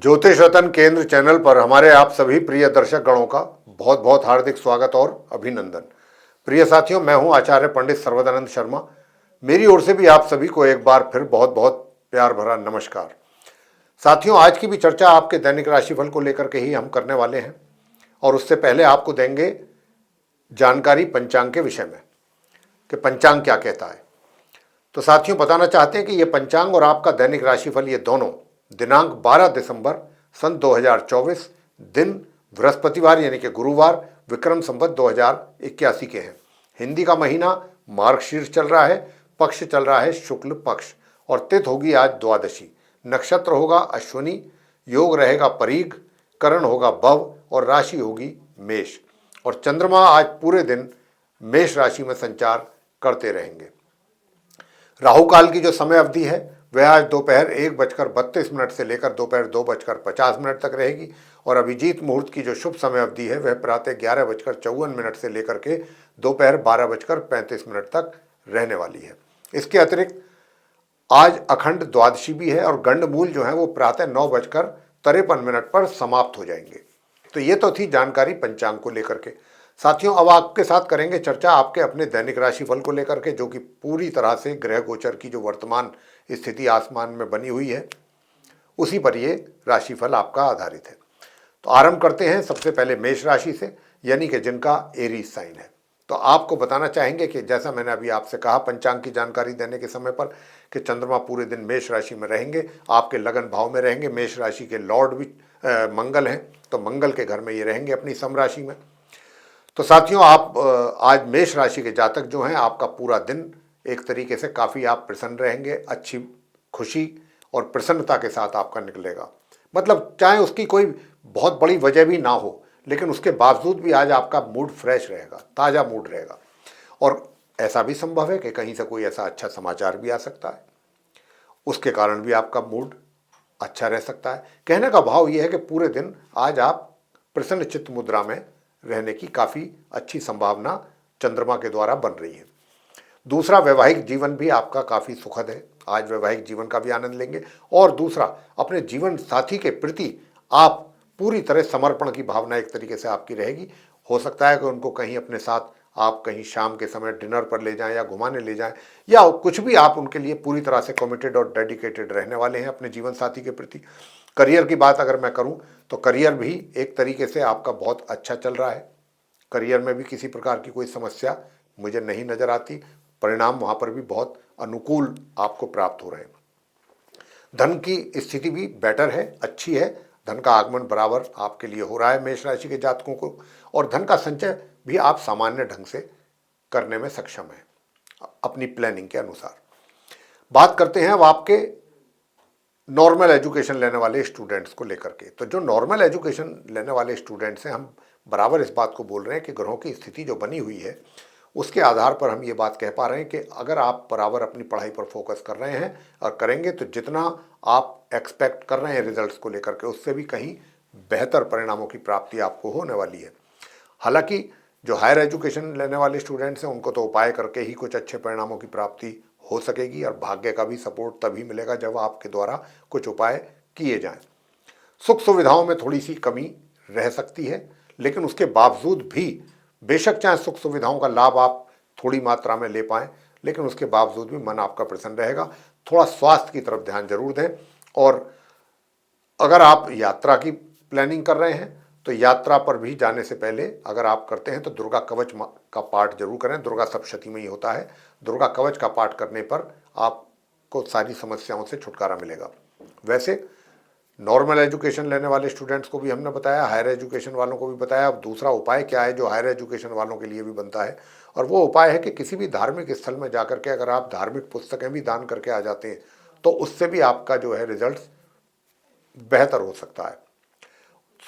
ज्योतिष रतन केंद्र चैनल पर हमारे आप सभी प्रिय दर्शक गणों का बहुत बहुत हार्दिक स्वागत और अभिनंदन। प्रिय साथियों, मैं हूं आचार्य पंडित सर्वदानंद शर्मा। मेरी ओर से भी आप सभी को एक बार फिर बहुत बहुत प्यार भरा नमस्कार। साथियों, आज की भी चर्चा आपके दैनिक राशिफल को लेकर के ही हम करने वाले हैं और उससे पहले आपको देंगे जानकारी पंचांग के विषय में कि पंचांग क्या कहता है। तो साथियों, बताना चाहते हैं कि ये पंचांग और आपका दैनिक राशिफल ये दोनों दिनांक 12 दिसंबर सन 2024 दिन बृहस्पतिवार यानी कि गुरुवार विक्रम संवत 2081 के हैं। हिंदी का महीना मार्गशीर्ष चल रहा है, पक्ष चल रहा है शुक्ल पक्ष और तिथि होगी आज द्वादशी। नक्षत्र होगा अश्विनी, योग रहेगा परीघ, करण होगा भव और राशि होगी मेष। और चंद्रमा आज पूरे दिन मेष राशि में संचार करते रहेंगे। राहु काल की जो समय अवधि है वह आज दोपहर 1:32 से लेकर दोपहर 2:50 तक रहेगी और अभिजीत मुहूर्त की जो शुभ समय अवधि है वह प्रातः 11:54 से लेकर के दोपहर 12:35 तक रहने वाली है। इसके अतिरिक्त आज अखंड द्वादशी भी है और गंडमूल जो है वो प्रातः 9:53 पर समाप्त हो जाएंगे। तो ये तो थी जानकारी पंचांग को लेकर के। साथियों, अब आपके साथ करेंगे चर्चा आपके अपने दैनिक राशिफल को लेकर के, जो कि पूरी तरह से ग्रह गोचर की जो वर्तमान स्थिति आसमान में बनी हुई है उसी पर ये राशिफल आपका आधारित है। तो आरंभ करते हैं सबसे पहले मेष राशि से, यानी कि जिनका एरीज साइन है। तो आपको बताना चाहेंगे कि जैसा मैंने अभी आपसे कहा पंचांग की जानकारी देने के समय पर कि चंद्रमा पूरे दिन मेष राशि में रहेंगे, आपके लगन भाव में रहेंगे। मेष राशि के लॉर्ड भी मंगल हैं, तो मंगल के घर में ये रहेंगे अपनी सम राशि में। तो साथियों, आप आज मेष राशि के जातक जो हैं, आपका पूरा दिन एक तरीके से काफ़ी आप प्रसन्न रहेंगे, अच्छी खुशी और प्रसन्नता के साथ आपका निकलेगा। मतलब चाहे उसकी कोई बहुत बड़ी वजह भी ना हो, लेकिन उसके बावजूद भी आज आपका मूड फ्रेश रहेगा, ताज़ा मूड रहेगा। और ऐसा भी संभव है कि कहीं से कोई ऐसा अच्छा समाचार भी आ सकता है, उसके कारण भी आपका मूड अच्छा रह सकता है। कहने का भाव ये है कि पूरे दिन आज आप प्रसन्न चित्त मुद्रा में रहने की काफ़ी अच्छी संभावना चंद्रमा के द्वारा बन रही है। दूसरा, वैवाहिक जीवन भी आपका काफ़ी सुखद है। आज वैवाहिक जीवन का भी आनंद लेंगे। और दूसरा, अपने जीवन साथी के प्रति आप पूरी तरह समर्पण की भावना एक तरीके से आपकी रहेगी। हो सकता है कि उनको कहीं अपने साथ आप कहीं शाम के समय डिनर पर ले जाएं या घुमाने ले जाएं, या कुछ भी आप उनके लिए पूरी तरह से कमिटेड और डेडिकेटेड रहने वाले हैं अपने जीवन साथी के प्रति। करियर की बात अगर मैं करूं तो करियर भी एक तरीके से आपका बहुत अच्छा चल रहा है। करियर में भी किसी प्रकार की कोई समस्या मुझे नहीं नज़र आती। परिणाम वहाँ पर भी बहुत अनुकूल आपको प्राप्त हो रहे हैं। धन की स्थिति भी बेटर है, अच्छी है। धन का आगमन बराबर आपके लिए हो रहा है मेष राशि के जातकों को, और धन का संचय भी आप सामान्य ढंग से करने में सक्षम हैं अपनी प्लानिंग के अनुसार। बात करते हैं अब आपके नॉर्मल एजुकेशन लेने वाले स्टूडेंट्स को लेकर के। तो जो नॉर्मल एजुकेशन लेने वाले स्टूडेंट्स हैं, हम बराबर इस बात को बोल रहे हैं कि ग्रहों की स्थिति जो बनी हुई है उसके आधार पर हम ये बात कह पा रहे हैं कि अगर आप बराबर अपनी पढ़ाई पर फोकस कर रहे हैं और करेंगे तो जितना आप एक्सपेक्ट कर रहे हैं रिजल्ट्स को लेकर के, उससे भी कहीं बेहतर परिणामों की प्राप्ति आपको होने वाली है। हालांकि जो हायर एजुकेशन लेने वाले स्टूडेंट्स हैं उनको तो उपाय करके ही कुछ अच्छे परिणामों की प्राप्ति हो सकेगी, और भाग्य का भी सपोर्ट तभी मिलेगा जब आपके द्वारा कुछ उपाय किए जाएं। सुख सुविधाओं में थोड़ी सी कमी रह सकती है, लेकिन उसके बावजूद भी बेशक चाहे सुख सुविधाओं का लाभ आप थोड़ी मात्रा में ले पाएं, लेकिन उसके बावजूद भी मन आपका प्रसन्न रहेगा। थोड़ा स्वास्थ्य की तरफ ध्यान जरूर दें। और अगर आप यात्रा की प्लानिंग कर रहे हैं तो यात्रा पर भी जाने से पहले अगर आप करते हैं तो दुर्गा कवच का पाठ जरूर करें। दुर्गा सप्तशती में ही होता है। दुर्गा कवच का पाठ करने पर आपको सारी समस्याओं से छुटकारा मिलेगा। वैसे नॉर्मल एजुकेशन लेने वाले स्टूडेंट्स को भी हमने बताया, हायर एजुकेशन वालों को भी बताया। अब दूसरा उपाय क्या है जो हायर एजुकेशन वालों के लिए भी बनता है, और वो उपाय है कि किसी भी धार्मिक स्थल में जाकर के अगर आप धार्मिक पुस्तकें भी दान करके आ जाते हैं तो उससे भी आपका जो है रिजल्ट बेहतर हो सकता है।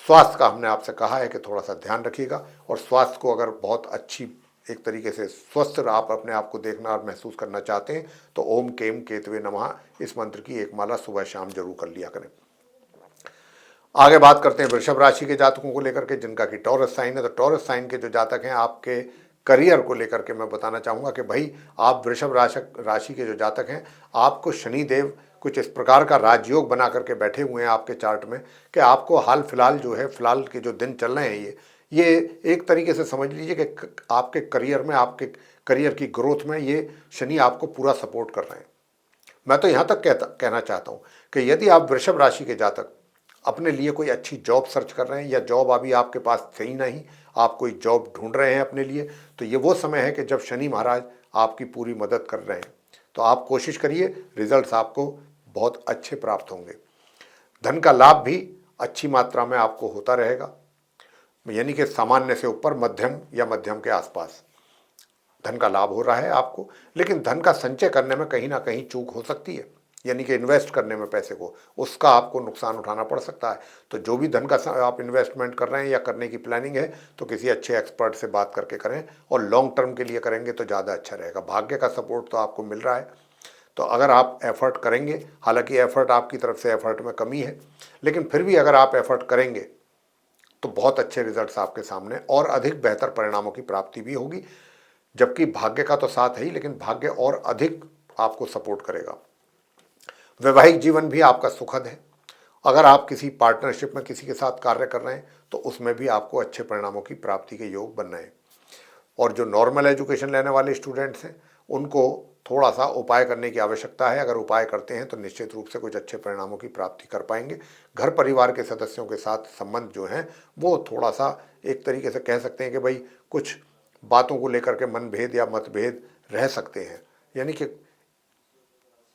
स्वास्थ्य का हमने आपसे कहा है कि थोड़ा सा ध्यान रखिएगा, और स्वास्थ्य को अगर बहुत अच्छी एक तरीके से स्वस्थ आप अपने आप को देखना और महसूस करना चाहते हैं तो ओम केम केतवे नमः इस मंत्र की एक माला सुबह शाम जरूर कर लिया करें। आगे बात करते हैं वृषभ राशि के जातकों को लेकर के, जिनका कि टॉरस साइन है। तो टॉरस साइन के जो जातक हैं, आपके करियर को लेकर के मैं बताना चाहूँगा कि भाई आप वृषभ राशि के जो जातक हैं, आपको शनिदेव कुछ इस प्रकार का राजयोग बना करके बैठे हुए हैं आपके चार्ट में कि आपको हाल फिलहाल जो है, फिलहाल के जो दिन चल रहे हैं, ये एक तरीके से समझ लीजिए कि आपके करियर में, आपके करियर की ग्रोथ में ये शनि आपको पूरा सपोर्ट कर रहे हैं। मैं तो यहाँ तक कहना चाहता हूँ कि यदि आप वृषभ राशि के जातक अपने लिए कोई अच्छी जॉब सर्च कर रहे हैं, या जॉब अभी आपके पास सही नहीं, आप कोई जॉब ढूंढ रहे हैं अपने लिए, तो ये वो समय है कि जब शनि महाराज आपकी पूरी मदद कर रहे हैं। तो आप कोशिश करिए, रिजल्ट्स आपको बहुत अच्छे प्राप्त होंगे। धन का लाभ भी अच्छी मात्रा में आपको होता रहेगा, यानी कि सामान्य से ऊपर मध्यम या मध्यम के आसपास धन का लाभ हो रहा है आपको। लेकिन धन का संचय करने में कहीं ना कहीं चूक हो सकती है, यानी कि इन्वेस्ट करने में पैसे को, उसका आपको नुकसान उठाना पड़ सकता है। तो जो भी धन का आप इन्वेस्टमेंट कर रहे हैं या करने की प्लानिंग है, तो किसी अच्छे एक्सपर्ट से बात करके करें, और लॉन्ग टर्म के लिए करेंगे तो ज़्यादा अच्छा रहेगा। भाग्य का सपोर्ट तो आपको मिल रहा है, तो अगर आप एफर्ट करेंगे, हालांकि एफर्ट आपकी तरफ से एफर्ट में कमी है, लेकिन फिर भी अगर आप एफर्ट करेंगे तो बहुत अच्छे रिजल्ट्स आपके सामने और अधिक बेहतर परिणामों की प्राप्ति भी होगी। जबकि भाग्य का तो साथ है ही, लेकिन भाग्य और अधिक आपको सपोर्ट करेगा। वैवाहिक जीवन भी आपका सुखद है। अगर आप किसी पार्टनरशिप में किसी के साथ कार्य कर रहे हैं तो उसमें भी आपको अच्छे परिणामों की प्राप्ति के योग बन रहे हैं। और जो नॉर्मल एजुकेशन लेने वाले स्टूडेंट्स हैं, उनको थोड़ा सा उपाय करने की आवश्यकता है। अगर उपाय करते हैं तो निश्चित रूप से कुछ अच्छे परिणामों की प्राप्ति कर पाएंगे। घर परिवार के सदस्यों के साथ संबंध जो हैं वो थोड़ा सा, एक तरीके से कह सकते हैं कि भाई कुछ बातों को लेकर के मनभेद या मतभेद रह सकते हैं, यानी कि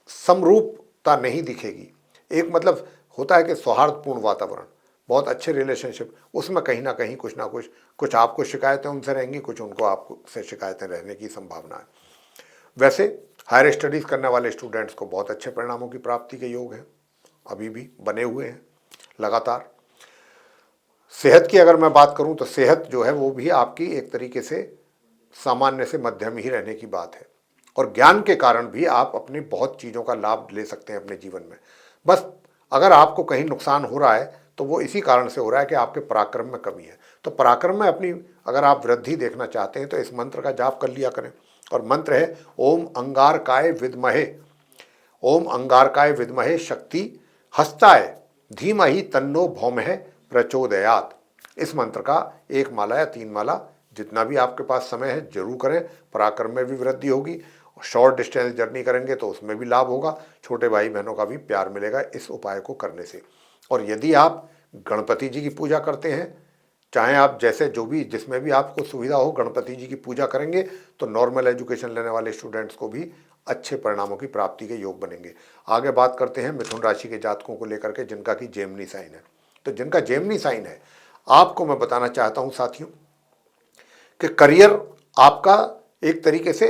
समरूपता नहीं दिखेगी। एक मतलब होता है कि सौहार्दपूर्ण वातावरण, बहुत अच्छे रिलेशनशिप, उसमें कहीं ना कहीं कुछ ना कुछ आपको शिकायतें उनसे रहेंगी, कुछ उनको आपको से शिकायतें रहने की संभावना है। वैसे हायर स्टडीज़ करने वाले स्टूडेंट्स को बहुत अच्छे परिणामों की प्राप्ति के योग हैं, अभी भी बने हुए हैं लगातार। सेहत की अगर मैं बात करूं तो सेहत जो है वो भी आपकी एक तरीके से सामान्य से मध्यम ही रहने की बात है। और ज्ञान के कारण भी आप अपनी बहुत चीज़ों का लाभ ले सकते हैं अपने जीवन में। बस अगर आपको कहीं नुकसान हो रहा है तो वो इसी कारण से हो रहा है कि आपके पराक्रम में कमी है। तो पराक्रम में अपनी अगर आप वृद्धि देखना चाहते हैं तो इस मंत्र का जाप कर लिया करें। और मंत्र है ओम अंगारकाय विद्महे, ओम अंगारकाय विद्महे शक्ति हस्ताय धीमहि तन्नो भौमः प्रचोदयात। इस मंत्र का 1 माला या 3 माला, जितना भी आपके पास समय है, जरूर करें। पराक्रम में भी वृद्धि होगी। शॉर्ट डिस्टेंस जर्नी करेंगे तो उसमें भी लाभ होगा। छोटे भाई बहनों का भी प्यार मिलेगा इस उपाय को करने से। और यदि आप गणपति जी की पूजा करते हैं, चाहे आप जैसे जो भी जिसमें भी आपको सुविधा हो, गणपति जी की पूजा करेंगे तो नॉर्मल एजुकेशन लेने वाले स्टूडेंट्स को भी अच्छे परिणामों की प्राप्ति के योग बनेंगे। आगे बात करते हैं मिथुन राशि के जातकों को लेकर के जिनका की जेमिनी साइन है। तो जिनका जेमिनी साइन है, आपको मैं बताना चाहता हूं साथियों कि करियर आपका एक तरीके से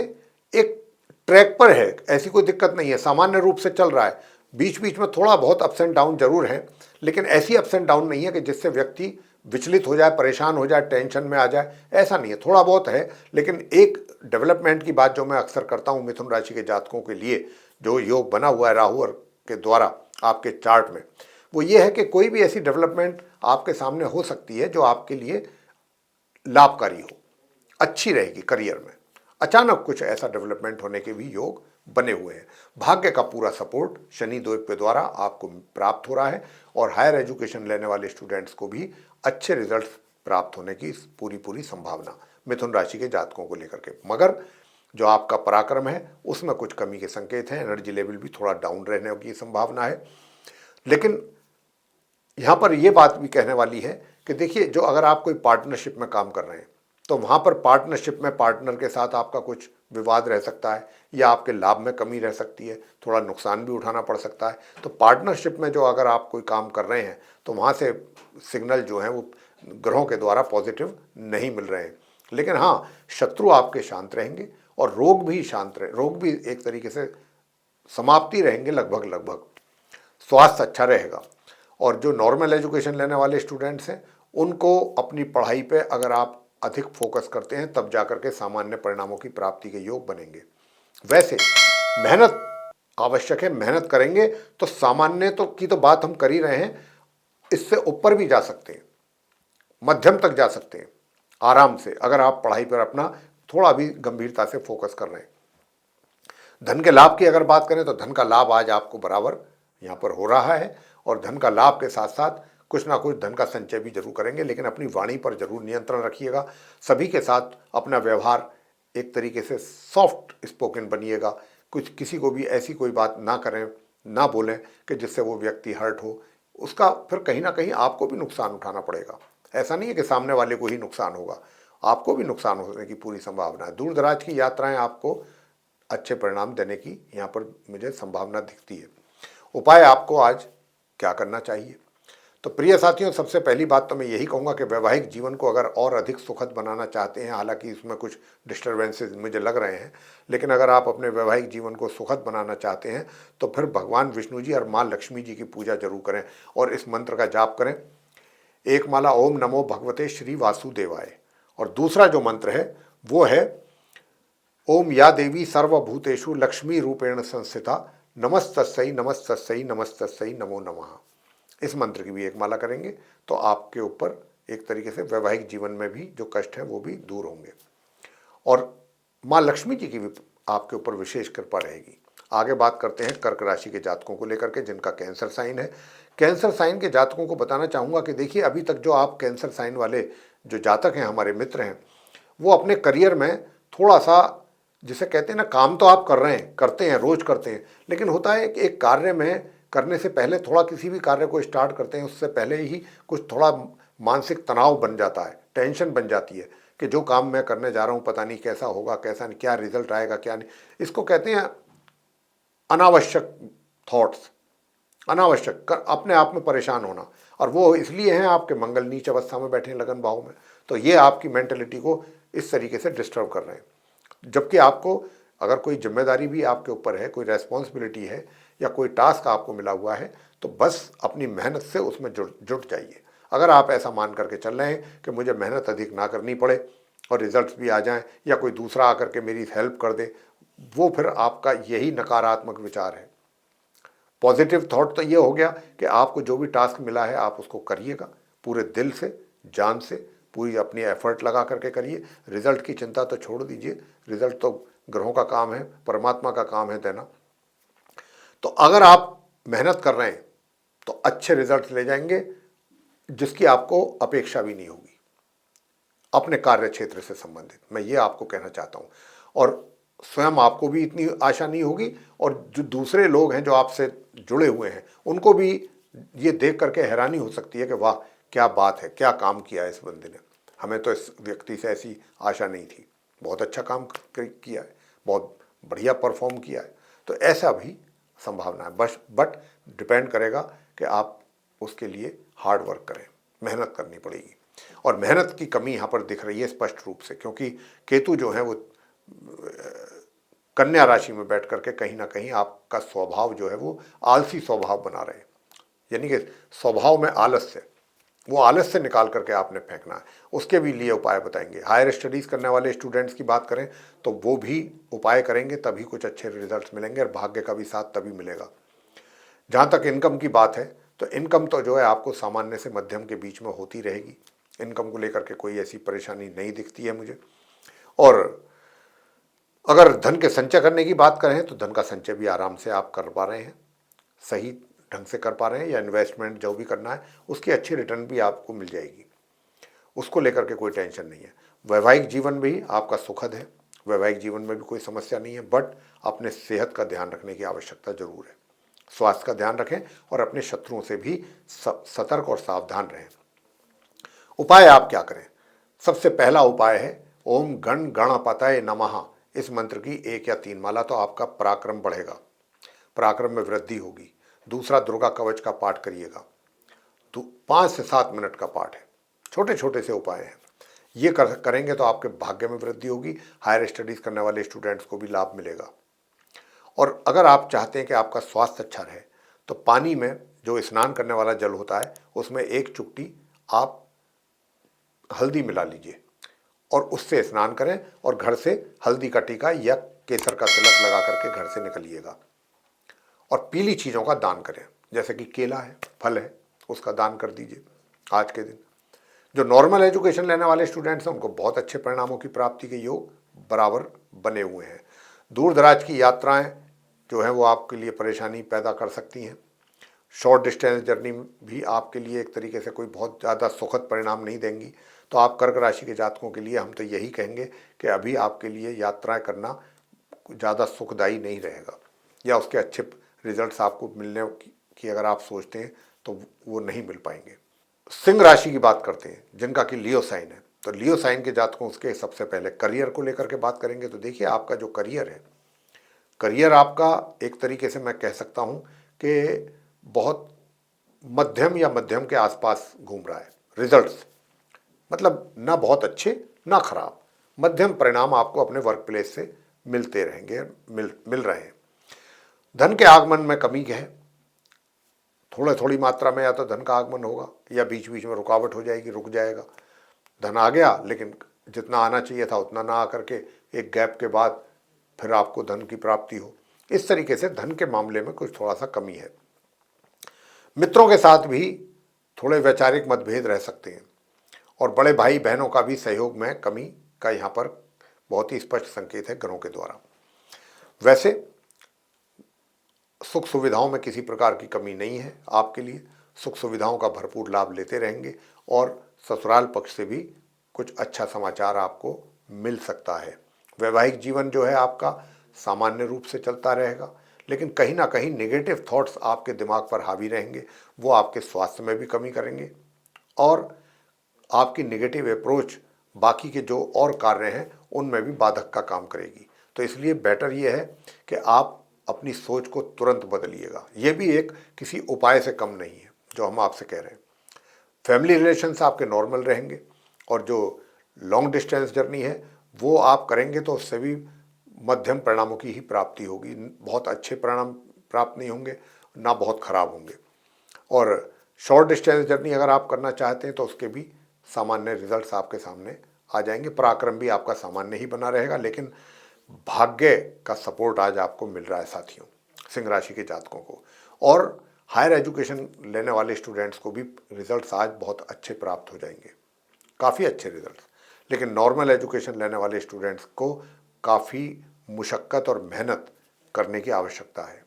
एक ट्रैक पर है, ऐसी कोई दिक्कत नहीं है, सामान्य रूप से चल रहा है। बीच बीच में थोड़ा बहुत अप्स एंड डाउन जरूर है, लेकिन ऐसी अप्स एंड डाउन नहीं है कि जिससे व्यक्ति विचलित हो जाए, परेशान हो जाए, टेंशन में आ जाए, ऐसा नहीं है। थोड़ा बहुत है, लेकिन एक डेवलपमेंट की बात जो मैं अक्सर करता हूं मिथुन राशि के जातकों के लिए, जो योग बना हुआ है राहु के द्वारा आपके चार्ट में, वो ये है कि कोई भी ऐसी डेवलपमेंट आपके सामने हो सकती है जो आपके लिए लाभकारी हो, अच्छी रहेगी करियर में। अचानक कुछ ऐसा डेवलपमेंट होने के भी योग बने हुए हैं। भाग्य का पूरा सपोर्ट शनि देव के द्वारा आपको प्राप्त हो रहा है। और हायर एजुकेशन लेने वाले स्टूडेंट्स को भी अच्छे रिजल्ट्स प्राप्त होने की पूरी संभावना मिथुन राशि के जातकों को लेकर के। मगर जो आपका पराक्रम है उसमें कुछ कमी के संकेत हैं, एनर्जी लेवल भी थोड़ा डाउन रहने की संभावना है। लेकिन यहाँ पर यह बात भी कहने वाली है कि देखिए, जो अगर आप कोई पार्टनरशिप में काम कर रहे हैं तो वहाँ पर पार्टनरशिप में पार्टनर के साथ आपका कुछ विवाद रह सकता है, या आपके लाभ में कमी रह सकती है, थोड़ा नुकसान भी उठाना पड़ सकता है। तो पार्टनरशिप में जो अगर आप कोई काम कर रहे हैं तो वहाँ से सिग्नल जो हैं वो ग्रहों के द्वारा पॉजिटिव नहीं मिल रहे हैं। लेकिन हाँ, शत्रु आपके शांत रहेंगे और रोग भी शांत रहे, रोग भी एक तरीके से समाप्ति रहेंगे लगभग। स्वास्थ्य अच्छा रहेगा। और जो नॉर्मल एजुकेशन लेने वाले स्टूडेंट्स हैं उनको अपनी पढ़ाई पे अगर आप अधिक फोकस करते हैं तब जाकर के सामान्य परिणामों की प्राप्ति के योग बनेंगे। वैसे मेहनत आवश्यक है, मेहनत करेंगे तो सामान्य तो की तो बात हम कर ही रहे हैं, इससे ऊपर भी जा सकते हैं, मध्यम तक जा सकते हैं आराम से, अगर आप पढ़ाई पर अपना थोड़ा भी गंभीरता से फोकस कर रहे हैं। धन के लाभ की अगर बात करें तो धन का लाभ आज आपको बराबर यहाँ पर हो रहा है, और धन का लाभ के साथ साथ कुछ ना कुछ धन का संचय भी जरूर करेंगे, लेकिन अपनी वाणी पर जरूर नियंत्रण रखिएगा। सभी के साथ अपना व्यवहार एक तरीके से सॉफ्ट स्पोकन बनिएगा। कुछ किसी को भी ऐसी कोई बात ना करें, ना बोलें कि जिससे वो व्यक्ति हर्ट हो, उसका फिर कहीं ना कहीं आपको भी नुकसान उठाना पड़ेगा। ऐसा नहीं है कि सामने वाले को ही नुकसान होगा, आपको भी नुकसान होने की पूरी संभावना है। दूर दराज की यात्राएं आपको अच्छे परिणाम देने की यहाँ पर मुझे संभावना दिखती है। उपाय आपको आज क्या करना चाहिए? तो प्रिय साथियों, सबसे पहली बात तो मैं यही कहूँगा कि वैवाहिक जीवन को अगर और अधिक सुखद बनाना चाहते हैं, हालांकि इसमें कुछ डिस्टर्बेंसेस मुझे लग रहे हैं, लेकिन अगर आप अपने वैवाहिक जीवन को सुखद बनाना चाहते हैं तो फिर भगवान विष्णु जी और माँ लक्ष्मी जी की पूजा जरूर करें और इस मंत्र का जाप करें। एक माला ओम नमो भगवते श्री वासुदेवाय, और दूसरा जो मंत्र है वो है ओम या देवी सर्वभूतेषु लक्ष्मी रूपेण संस्थिता नमस्तस्यै नमस्तस्यै नमस्तस्यै नमो नमः। इस मंत्र की भी एक माला करेंगे तो आपके ऊपर एक तरीके से वैवाहिक जीवन में भी जो कष्ट हैं वो भी दूर होंगे, और माँ लक्ष्मी जी की भी आपके ऊपर विशेष कृपा रहेगी। आगे बात करते हैं कर्क राशि के जातकों को लेकर के जिनका कैंसर साइन है। कैंसर साइन के जातकों को बताना चाहूँगा कि देखिए, अभी तक जो आप कैंसर साइन वाले जो जातक हैं, हमारे मित्र हैं, वो अपने करियर में थोड़ा सा, जिसे कहते हैं ना, काम तो आप कर रहे हैं, करते हैं, रोज करते हैं, लेकिन होता है कि एक कार्य में करने से पहले, थोड़ा किसी भी कार्य को स्टार्ट करते हैं उससे पहले ही कुछ थोड़ा मानसिक तनाव बन जाता है, टेंशन बन जाती है कि जो काम मैं करने जा रहा हूँ पता नहीं कैसा होगा, कैसा नहीं, क्या रिजल्ट आएगा, क्या नहीं। इसको कहते हैं अनावश्यक थॉट्स, अनावश्यक अपने आप में परेशान होना, और वो इसलिए हैं आपके मंगल नीच अवस्था में बैठे हैं लगन भाव में, तो ये आपकी मेंटलिटी को इस तरीके से डिस्टर्ब कर रहे हैं। जबकि आपको अगर कोई जिम्मेदारी भी आपके ऊपर है, कोई रेस्पॉन्सिबिलिटी है या कोई टास्क आपको मिला हुआ है, तो बस अपनी मेहनत से उसमें जुट जाइए। अगर आप ऐसा मान करके चल रहे हैं कि मुझे मेहनत अधिक ना करनी पड़े और रिजल्ट्स भी आ जाएं, या कोई दूसरा आकर के मेरी हेल्प कर दे, वो फिर आपका यही नकारात्मक विचार है। पॉजिटिव थॉट तो ये हो गया कि आपको जो भी टास्क मिला है आप उसको करिएगा पूरे दिल से, जान से, पूरी अपनी एफर्ट लगा करके करिए। रिजल्ट की चिंता तो छोड़ दीजिए, रिजल्ट तो ग्रहों का काम है, परमात्मा का काम है देना। तो अगर आप मेहनत कर रहे हैं तो अच्छे रिजल्ट ले जाएंगे, जिसकी आपको अपेक्षा भी नहीं होगी अपने कार्य क्षेत्र से संबंधित, मैं ये आपको कहना चाहता हूँ। और स्वयं आपको भी इतनी आशा नहीं होगी, और जो दूसरे लोग हैं जो आपसे जुड़े हुए हैं उनको भी ये देख करके हैरानी हो सकती है कि वाह क्या बात है, क्या काम किया है इस बंदे ने, हमें तो इस व्यक्ति से ऐसी आशा नहीं थी, बहुत अच्छा काम किया है, बहुत बढ़िया परफॉर्म किया है। तो ऐसा भी संभावना है, बट डिपेंड करेगा कि आप उसके लिए हार्ड वर्क करें, मेहनत करनी पड़ेगी। और मेहनत की कमी यहाँ पर दिख रही है स्पष्ट रूप से, क्योंकि केतु जो है वो कन्या राशि में बैठ करके कहीं ना कहीं आपका स्वभाव जो है वो आलसी स्वभाव बना रहे हैं, यानी कि स्वभाव में आलस्य, वो आलस्य निकाल करके आपने फेंकना है। उसके भी लिए उपाय बताएंगे। हायर स्टडीज़ करने वाले स्टूडेंट्स की बात करें तो वो भी उपाय करेंगे तभी कुछ अच्छे रिजल्ट्स मिलेंगे, और भाग्य का भी साथ तभी मिलेगा। जहाँ तक इनकम की बात है तो इनकम तो जो है आपको सामान्य से मध्यम के बीच में होती रहेगी, इनकम को लेकर के कोई ऐसी परेशानी नहीं दिखती है मुझे। और अगर धन के संचय करने की बात करें तो धन का संचय भी आराम से आप कर पा रहे हैं, सही ढंग से कर पा रहे हैं, या इन्वेस्टमेंट जो भी करना है उसकी अच्छी रिटर्न भी आपको मिल जाएगी, उसको लेकर के कोई टेंशन नहीं है। वैवाहिक जीवन भी आपका सुखद है, वैवाहिक जीवन में भी कोई समस्या नहीं है, बट अपने सेहत का ध्यान रखने की आवश्यकता जरूर है। स्वास्थ्य का ध्यान रखें और अपने शत्रुओं से भी सतर्क और सावधान रहें। उपाय आप क्या करें? सबसे पहला उपाय है ओम गण गणपतये नमः। इस मंत्र की 1 या 3 माला तो आपका पराक्रम बढ़ेगा, पराक्रम में वृद्धि होगी। दूसरा, दुर्गा कवच का पाठ करिएगा, 5 से 7 मिनट का पाठ है, छोटे छोटे से उपाय हैं, ये करेंगे तो आपके भाग्य में वृद्धि होगी। हायर स्टडीज़ करने वाले स्टूडेंट्स को भी लाभ मिलेगा। और अगर आप चाहते हैं कि आपका स्वास्थ्य अच्छा रहे तो पानी में जो स्नान करने वाला जल होता है उसमें 1 चुटकी आप हल्दी मिला लीजिए और उससे स्नान करें, और घर से हल्दी का टीका या केसर का तिलक लगा करके घर से निकलिएगा। और पीली चीज़ों का दान करें, जैसे कि केला है, फल है, उसका दान कर दीजिए आज के दिन। जो नॉर्मल एजुकेशन लेने वाले स्टूडेंट्स हैं उनको बहुत अच्छे परिणामों की प्राप्ति के योग बराबर बने हुए हैं। दूर दराज की यात्राएं जो हैं वो आपके लिए परेशानी पैदा कर सकती हैं। शॉर्ट डिस्टेंस जर्नी भी आपके लिए एक तरीके से कोई बहुत ज़्यादा सुखद परिणाम नहीं देंगी। तो आप कर्क राशि के जातकों के लिए हम तो यही कहेंगे कि अभी आपके लिए यात्राएं करना ज़्यादा सुखदायी नहीं रहेगा, या उसके अच्छे रिजल्ट्स आपको मिलने की अगर आप सोचते हैं तो वो नहीं मिल पाएंगे। सिंह राशि की बात करते हैं जिनका कि लियो साइन है। तो लियो साइन के जातकों के सबसे पहले करियर को लेकर के बात करेंगे। तो देखिए, आपका जो करियर है, करियर आपका एक तरीके से मैं कह सकता हूं कि बहुत मध्यम या मध्यम के आसपास घूम रहा है। रिजल्ट्स मतलब ना बहुत अच्छे ना खराब, मध्यम परिणाम आपको अपने वर्क प्लेस से मिलते रहेंगे, मिल रहे हैं। धन के आगमन में कमी है, थोड़ी मात्रा में या तो धन का आगमन होगा या बीच बीच में रुकावट हो जाएगी, रुक जाएगा। धन आ गया लेकिन जितना आना चाहिए था उतना ना आकर के एक गैप के बाद फिर आपको धन की प्राप्ति हो। इस तरीके से धन के मामले में कुछ थोड़ा सा कमी है। मित्रों के साथ भी थोड़े वैचारिक मतभेद रह सकते हैं, और बड़े भाई बहनों का भी सहयोग में कमी का यहाँ पर बहुत ही स्पष्ट संकेत है ग्रहों के द्वारा। वैसे सुख सुविधाओं में किसी प्रकार की कमी नहीं है आपके लिए, सुख सुविधाओं का भरपूर लाभ लेते रहेंगे, और ससुराल पक्ष से भी कुछ अच्छा समाचार आपको मिल सकता है। वैवाहिक जीवन जो है आपका सामान्य रूप से चलता रहेगा, लेकिन कहीं ना कहीं नेगेटिव थॉट्स आपके दिमाग पर हावी रहेंगे, वो आपके स्वास्थ्य में भी कमी करेंगे, और आपकी नेगेटिव अप्रोच बाकी के जो और कार्य हैं उनमें भी बाधक का काम करेगी। तो इसलिए बेटर ये है कि आप अपनी सोच को तुरंत बदलिएगा। ये भी एक किसी उपाय से कम नहीं है जो हम आपसे कह रहे हैं। फैमिली रिलेशंस आपके नॉर्मल रहेंगे, और जो लॉन्ग डिस्टेंस जर्नी है वो आप करेंगे तो उससे भी मध्यम परिणामों की ही प्राप्ति होगी। बहुत अच्छे परिणाम प्राप्त नहीं होंगे, ना बहुत खराब होंगे। और शॉर्ट डिस्टेंस जर्नी अगर आप करना चाहते हैं तो उसके भी सामान्य रिजल्ट्स आपके सामने आ जाएंगे। पराक्रम भी आपका सामान्य ही बना रहेगा, लेकिन भाग्य का सपोर्ट आज आपको मिल रहा है साथियों, सिंह राशि के जातकों को। और हायर एजुकेशन लेने वाले स्टूडेंट्स को भी रिजल्ट्स आज बहुत अच्छे प्राप्त हो जाएंगे, काफ़ी अच्छे रिजल्ट्स। लेकिन नॉर्मल एजुकेशन लेने वाले स्टूडेंट्स को काफ़ी मुशक्क़त और मेहनत करने की आवश्यकता है।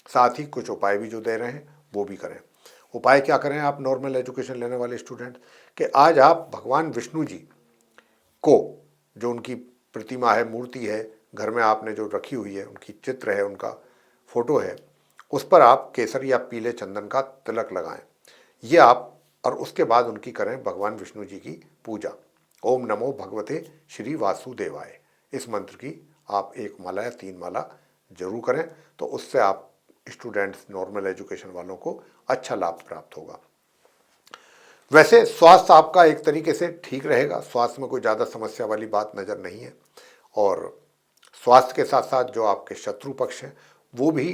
साथ ही कुछ उपाय भी जो दे रहे हैं वो भी करें। उपाय क्या करें आप नॉर्मल एजुकेशन लेने वाले स्टूडेंट, कि आज आप भगवान विष्णु जी को, जो उनकी प्रतिमा है, मूर्ति है, घर में आपने जो रखी हुई है, उनकी चित्र है, उनका फोटो है, उस पर आप केसर या पीले चंदन का तिलक लगाएं। ये आप, और उसके बाद उनकी करें भगवान विष्णु जी की पूजा। ओम नमो भगवते श्री वासुदेवाय, इस मंत्र की आप 1 माला या 3 माला जरूर करें, तो उससे आप स्टूडेंट्स नॉर्मल एजुकेशन वालों को अच्छा लाभ प्राप्त होगा। वैसे स्वास्थ्य आपका एक तरीके से ठीक रहेगा, स्वास्थ्य में कोई ज़्यादा समस्या वाली बात नज़र नहीं है। और स्वास्थ्य के साथ साथ जो आपके शत्रु पक्ष हैं वो भी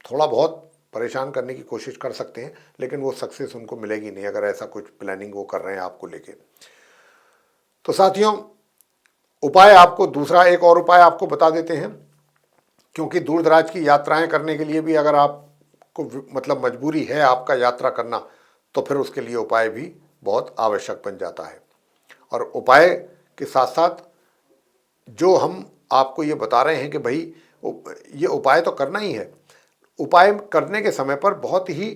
थोड़ा बहुत परेशान करने की कोशिश कर सकते हैं, लेकिन वो सक्सेस उनको मिलेगी नहीं अगर ऐसा कुछ प्लानिंग वो कर रहे हैं आपको लेके। तो साथियों, उपाय आपको दूसरा एक और उपाय आपको बता देते हैं, क्योंकि दूर दराज की यात्राएं करने के लिए भी अगर आपको मतलब मजबूरी है आपका यात्रा करना, तो फिर उसके लिए उपाय भी बहुत आवश्यक बन जाता है। और उपाय के साथ साथ जो हम आपको ये बता रहे हैं कि भाई ये उपाय तो करना ही है, उपाय करने के समय पर बहुत ही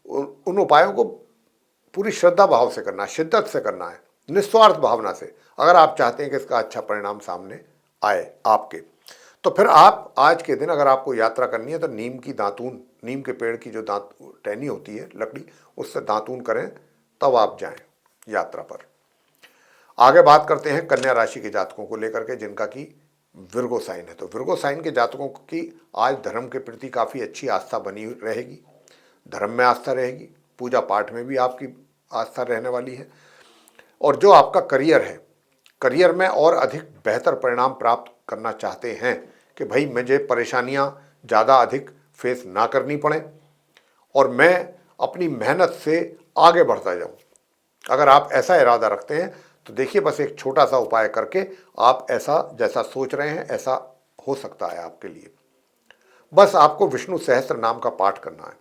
उन उपायों को पूरी श्रद्धा भाव से करना, शिद्दत से करना है, निस्वार्थ भावना से। अगर आप चाहते हैं कि इसका अच्छा परिणाम सामने आए आपके, तो फिर आप आज के दिन अगर आपको यात्रा करनी है तो नीम की दातून, नीम के पेड़ की जो टहनी होती है लकड़ी, उससे दातून करें, तब आप जाएं यात्रा पर। आगे बात करते हैं कन्या राशि के जातकों को लेकर के, जिनका कि विर्गो साइन है। तो विर्गो साइन के जातकों की आज धर्म के प्रति काफ़ी अच्छी आस्था बनी रहेगी, धर्म में आस्था रहेगी, पूजा पाठ में भी आपकी आस्था रहने वाली है। और जो आपका करियर है, करियर में और अधिक बेहतर परिणाम प्राप्त करना चाहते हैं कि भाई मुझे परेशानियां ज़्यादा अधिक फेस ना करनी पड़े और मैं अपनी मेहनत से आगे बढ़ता जाऊं, अगर आप ऐसा इरादा रखते हैं तो देखिए, बस एक छोटा सा उपाय करके आप ऐसा जैसा सोच रहे हैं ऐसा हो सकता है आपके लिए। बस आपको विष्णु सहस्त्र नाम का पाठ करना है।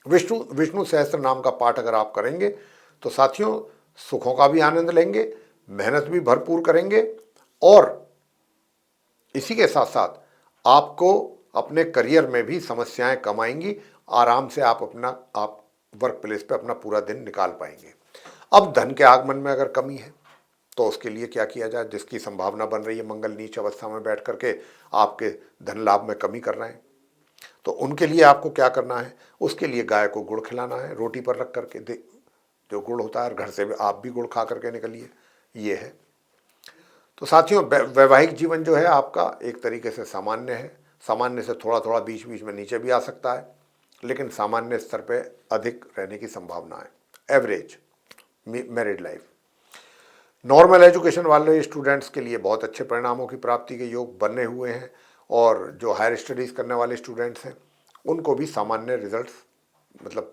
विष्णु सहस्त्र नाम का पाठ अगर आप करेंगे तो साथियों सुखों का भी आनंद लेंगे, मेहनत भी भरपूर करेंगे, और इसी के साथ साथ आपको अपने करियर में भी समस्याएं कम आएंगी, आराम से आप वर्क प्लेस पे अपना पूरा दिन निकाल पाएंगे। अब धन के आगमन में अगर कमी है तो उसके लिए क्या किया जाए, जिसकी संभावना बन रही है मंगल नीच अवस्था में बैठ करके आपके धन लाभ में कमी कर रहे हैं, तो उनके लिए आपको क्या करना है, उसके लिए गाय को गुड़ खिलाना है, रोटी पर रख करके दे, जो गुड़ होता है, घर से भी आप भी गुड़ खा करके निकलिए, ये है। तो साथियों, वैवाहिक जीवन जो है आपका एक तरीके से सामान्य है, सामान्य से थोड़ा थोड़ा बीच बीच में नीचे भी आ सकता है, लेकिन सामान्य स्तर पे अधिक रहने की संभावना है। Average married life, normal education वाले स्टूडेंट्स के लिए बहुत अच्छे परिणामों की प्राप्ति के योग बने हुए हैं, और जो हायर स्टडीज़ करने वाले स्टूडेंट्स हैं उनको भी सामान्य रिजल्ट्स, मतलब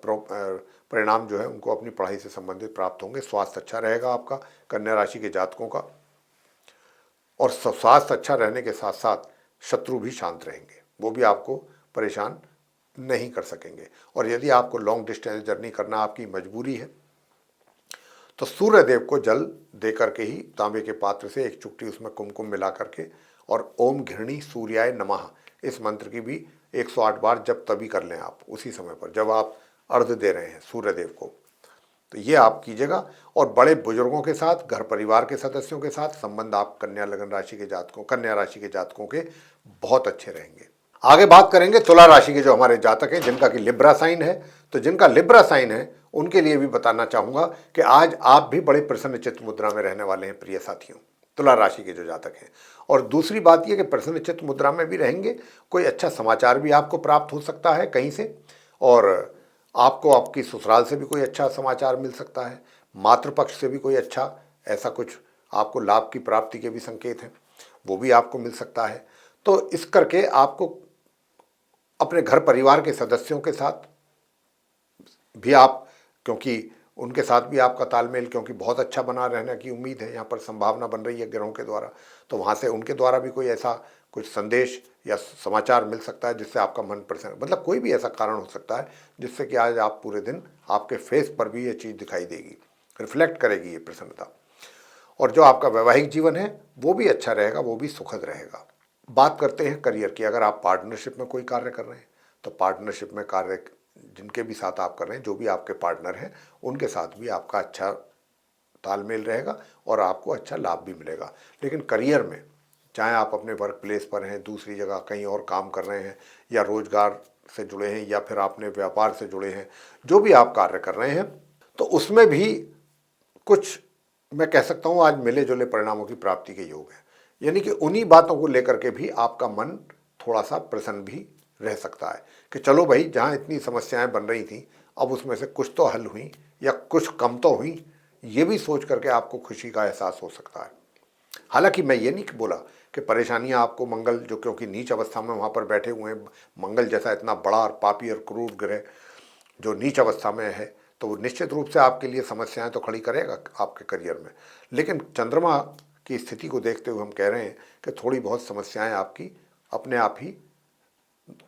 परिणाम जो है उनको अपनी पढ़ाई से संबंधित प्राप्त होंगे। स्वास्थ्य अच्छा रहेगा आपका, कन्या राशि के जातकों का, और स्वास्थ्य अच्छा रहने के साथ साथ शत्रु भी शांत रहेंगे, वो भी आपको परेशान नहीं कर सकेंगे। और यदि आपको लॉन्ग डिस्टेंस जर्नी करना आपकी मजबूरी है तो सूर्य देव को जल दे करके ही तांबे के पात्र से एक चुटकी उसमें कुमकुम मिला करके और ओम घृणी सूर्याय नमः इस मंत्र की भी 108 बार जब तभी कर लें आप, उसी समय पर जब आप अर्घ दे रहे हैं सूर्य देव को, तो ये आप कीजिएगा। और बड़े बुजुर्गों के साथ, घर परिवार के सदस्यों के साथ संबंध आप कन्या राशि के जातकों के बहुत अच्छे रहेंगे। आगे बात करेंगे तुला राशि के जो हमारे जातक हैं, जिनका कि लिब्रा साइन है। तो जिनका लिब्रा साइन है उनके लिए भी बताना चाहूंगा कि आज आप भी बड़े प्रसन्न चित्त मुद्रा में रहने वाले हैं प्रिय साथियों, तुला राशि के जो जातक हैं। और दूसरी बात यह कि प्रसन्न चित्त मुद्रा में भी रहेंगे, कोई अच्छा समाचार भी आपको प्राप्त हो सकता है कहीं से, और आपको आपकी ससुराल से भी कोई अच्छा समाचार मिल सकता है, मातृपक्ष से भी कोई अच्छा ऐसा कुछ आपको लाभ की प्राप्ति के भी संकेत हैं, वो भी आपको मिल सकता है। तो इस करके आपको अपने घर परिवार के सदस्यों के साथ भी आप, क्योंकि उनके साथ भी आपका तालमेल क्योंकि बहुत अच्छा बना रहने की उम्मीद है, यहाँ पर संभावना बन रही है ग्रहों के द्वारा, तो वहाँ से उनके द्वारा भी कोई ऐसा कुछ संदेश या समाचार मिल सकता है जिससे आपका मन प्रसन्न, मतलब कोई भी ऐसा कारण हो सकता है जिससे कि आज आप पूरे दिन आपके फेस पर भी ये चीज़ दिखाई देगी, रिफ्लेक्ट करेगी ये प्रसन्नता। और जो आपका वैवाहिक जीवन है वो भी अच्छा रहेगा, वो भी सुखद रहेगा। बात करते हैं करियर की। अगर आप पार्टनरशिप में कोई कार्य कर रहे हैं तो पार्टनरशिप में कार्य जिनके भी साथ आप कर रहे हैं, जो भी आपके पार्टनर हैं, उनके साथ भी आपका अच्छा तालमेल रहेगा और आपको अच्छा लाभ भी मिलेगा। लेकिन करियर में, चाहे आप अपने वर्क प्लेस पर हैं, दूसरी जगह कहीं और काम कर रहे हैं, या रोजगार से जुड़े हैं, या फिर आपने व्यापार से जुड़े हैं, जो भी आप कार्य कर रहे हैं, तो उसमें भी कुछ मैं कह सकता हूँ आज मिले जुले परिणामों की प्राप्ति के योग है। यानी कि उन्हीं बातों को लेकर के भी आपका मन थोड़ा सा प्रसन्न भी रह सकता है कि चलो भाई, जहाँ इतनी समस्याएं बन रही थी अब उसमें से कुछ तो हल हुई या कुछ कम तो हुई, ये भी सोच करके आपको खुशी का एहसास हो सकता है। हालांकि मैं ये नहीं बोला कि परेशानियां आपको मंगल, जो क्योंकि नीच अवस्था में वहाँ पर बैठे हुए हैं, मंगल जैसा इतना बड़ा और पापी और क्रूर ग्रह जो नीच अवस्था में है, तो वो निश्चित रूप से आपके लिए समस्याएं तो खड़ी करेगा आपके करियर में। लेकिन चंद्रमा की स्थिति को देखते हुए हम कह रहे हैं कि थोड़ी बहुत समस्याएं आपकी अपने आप ही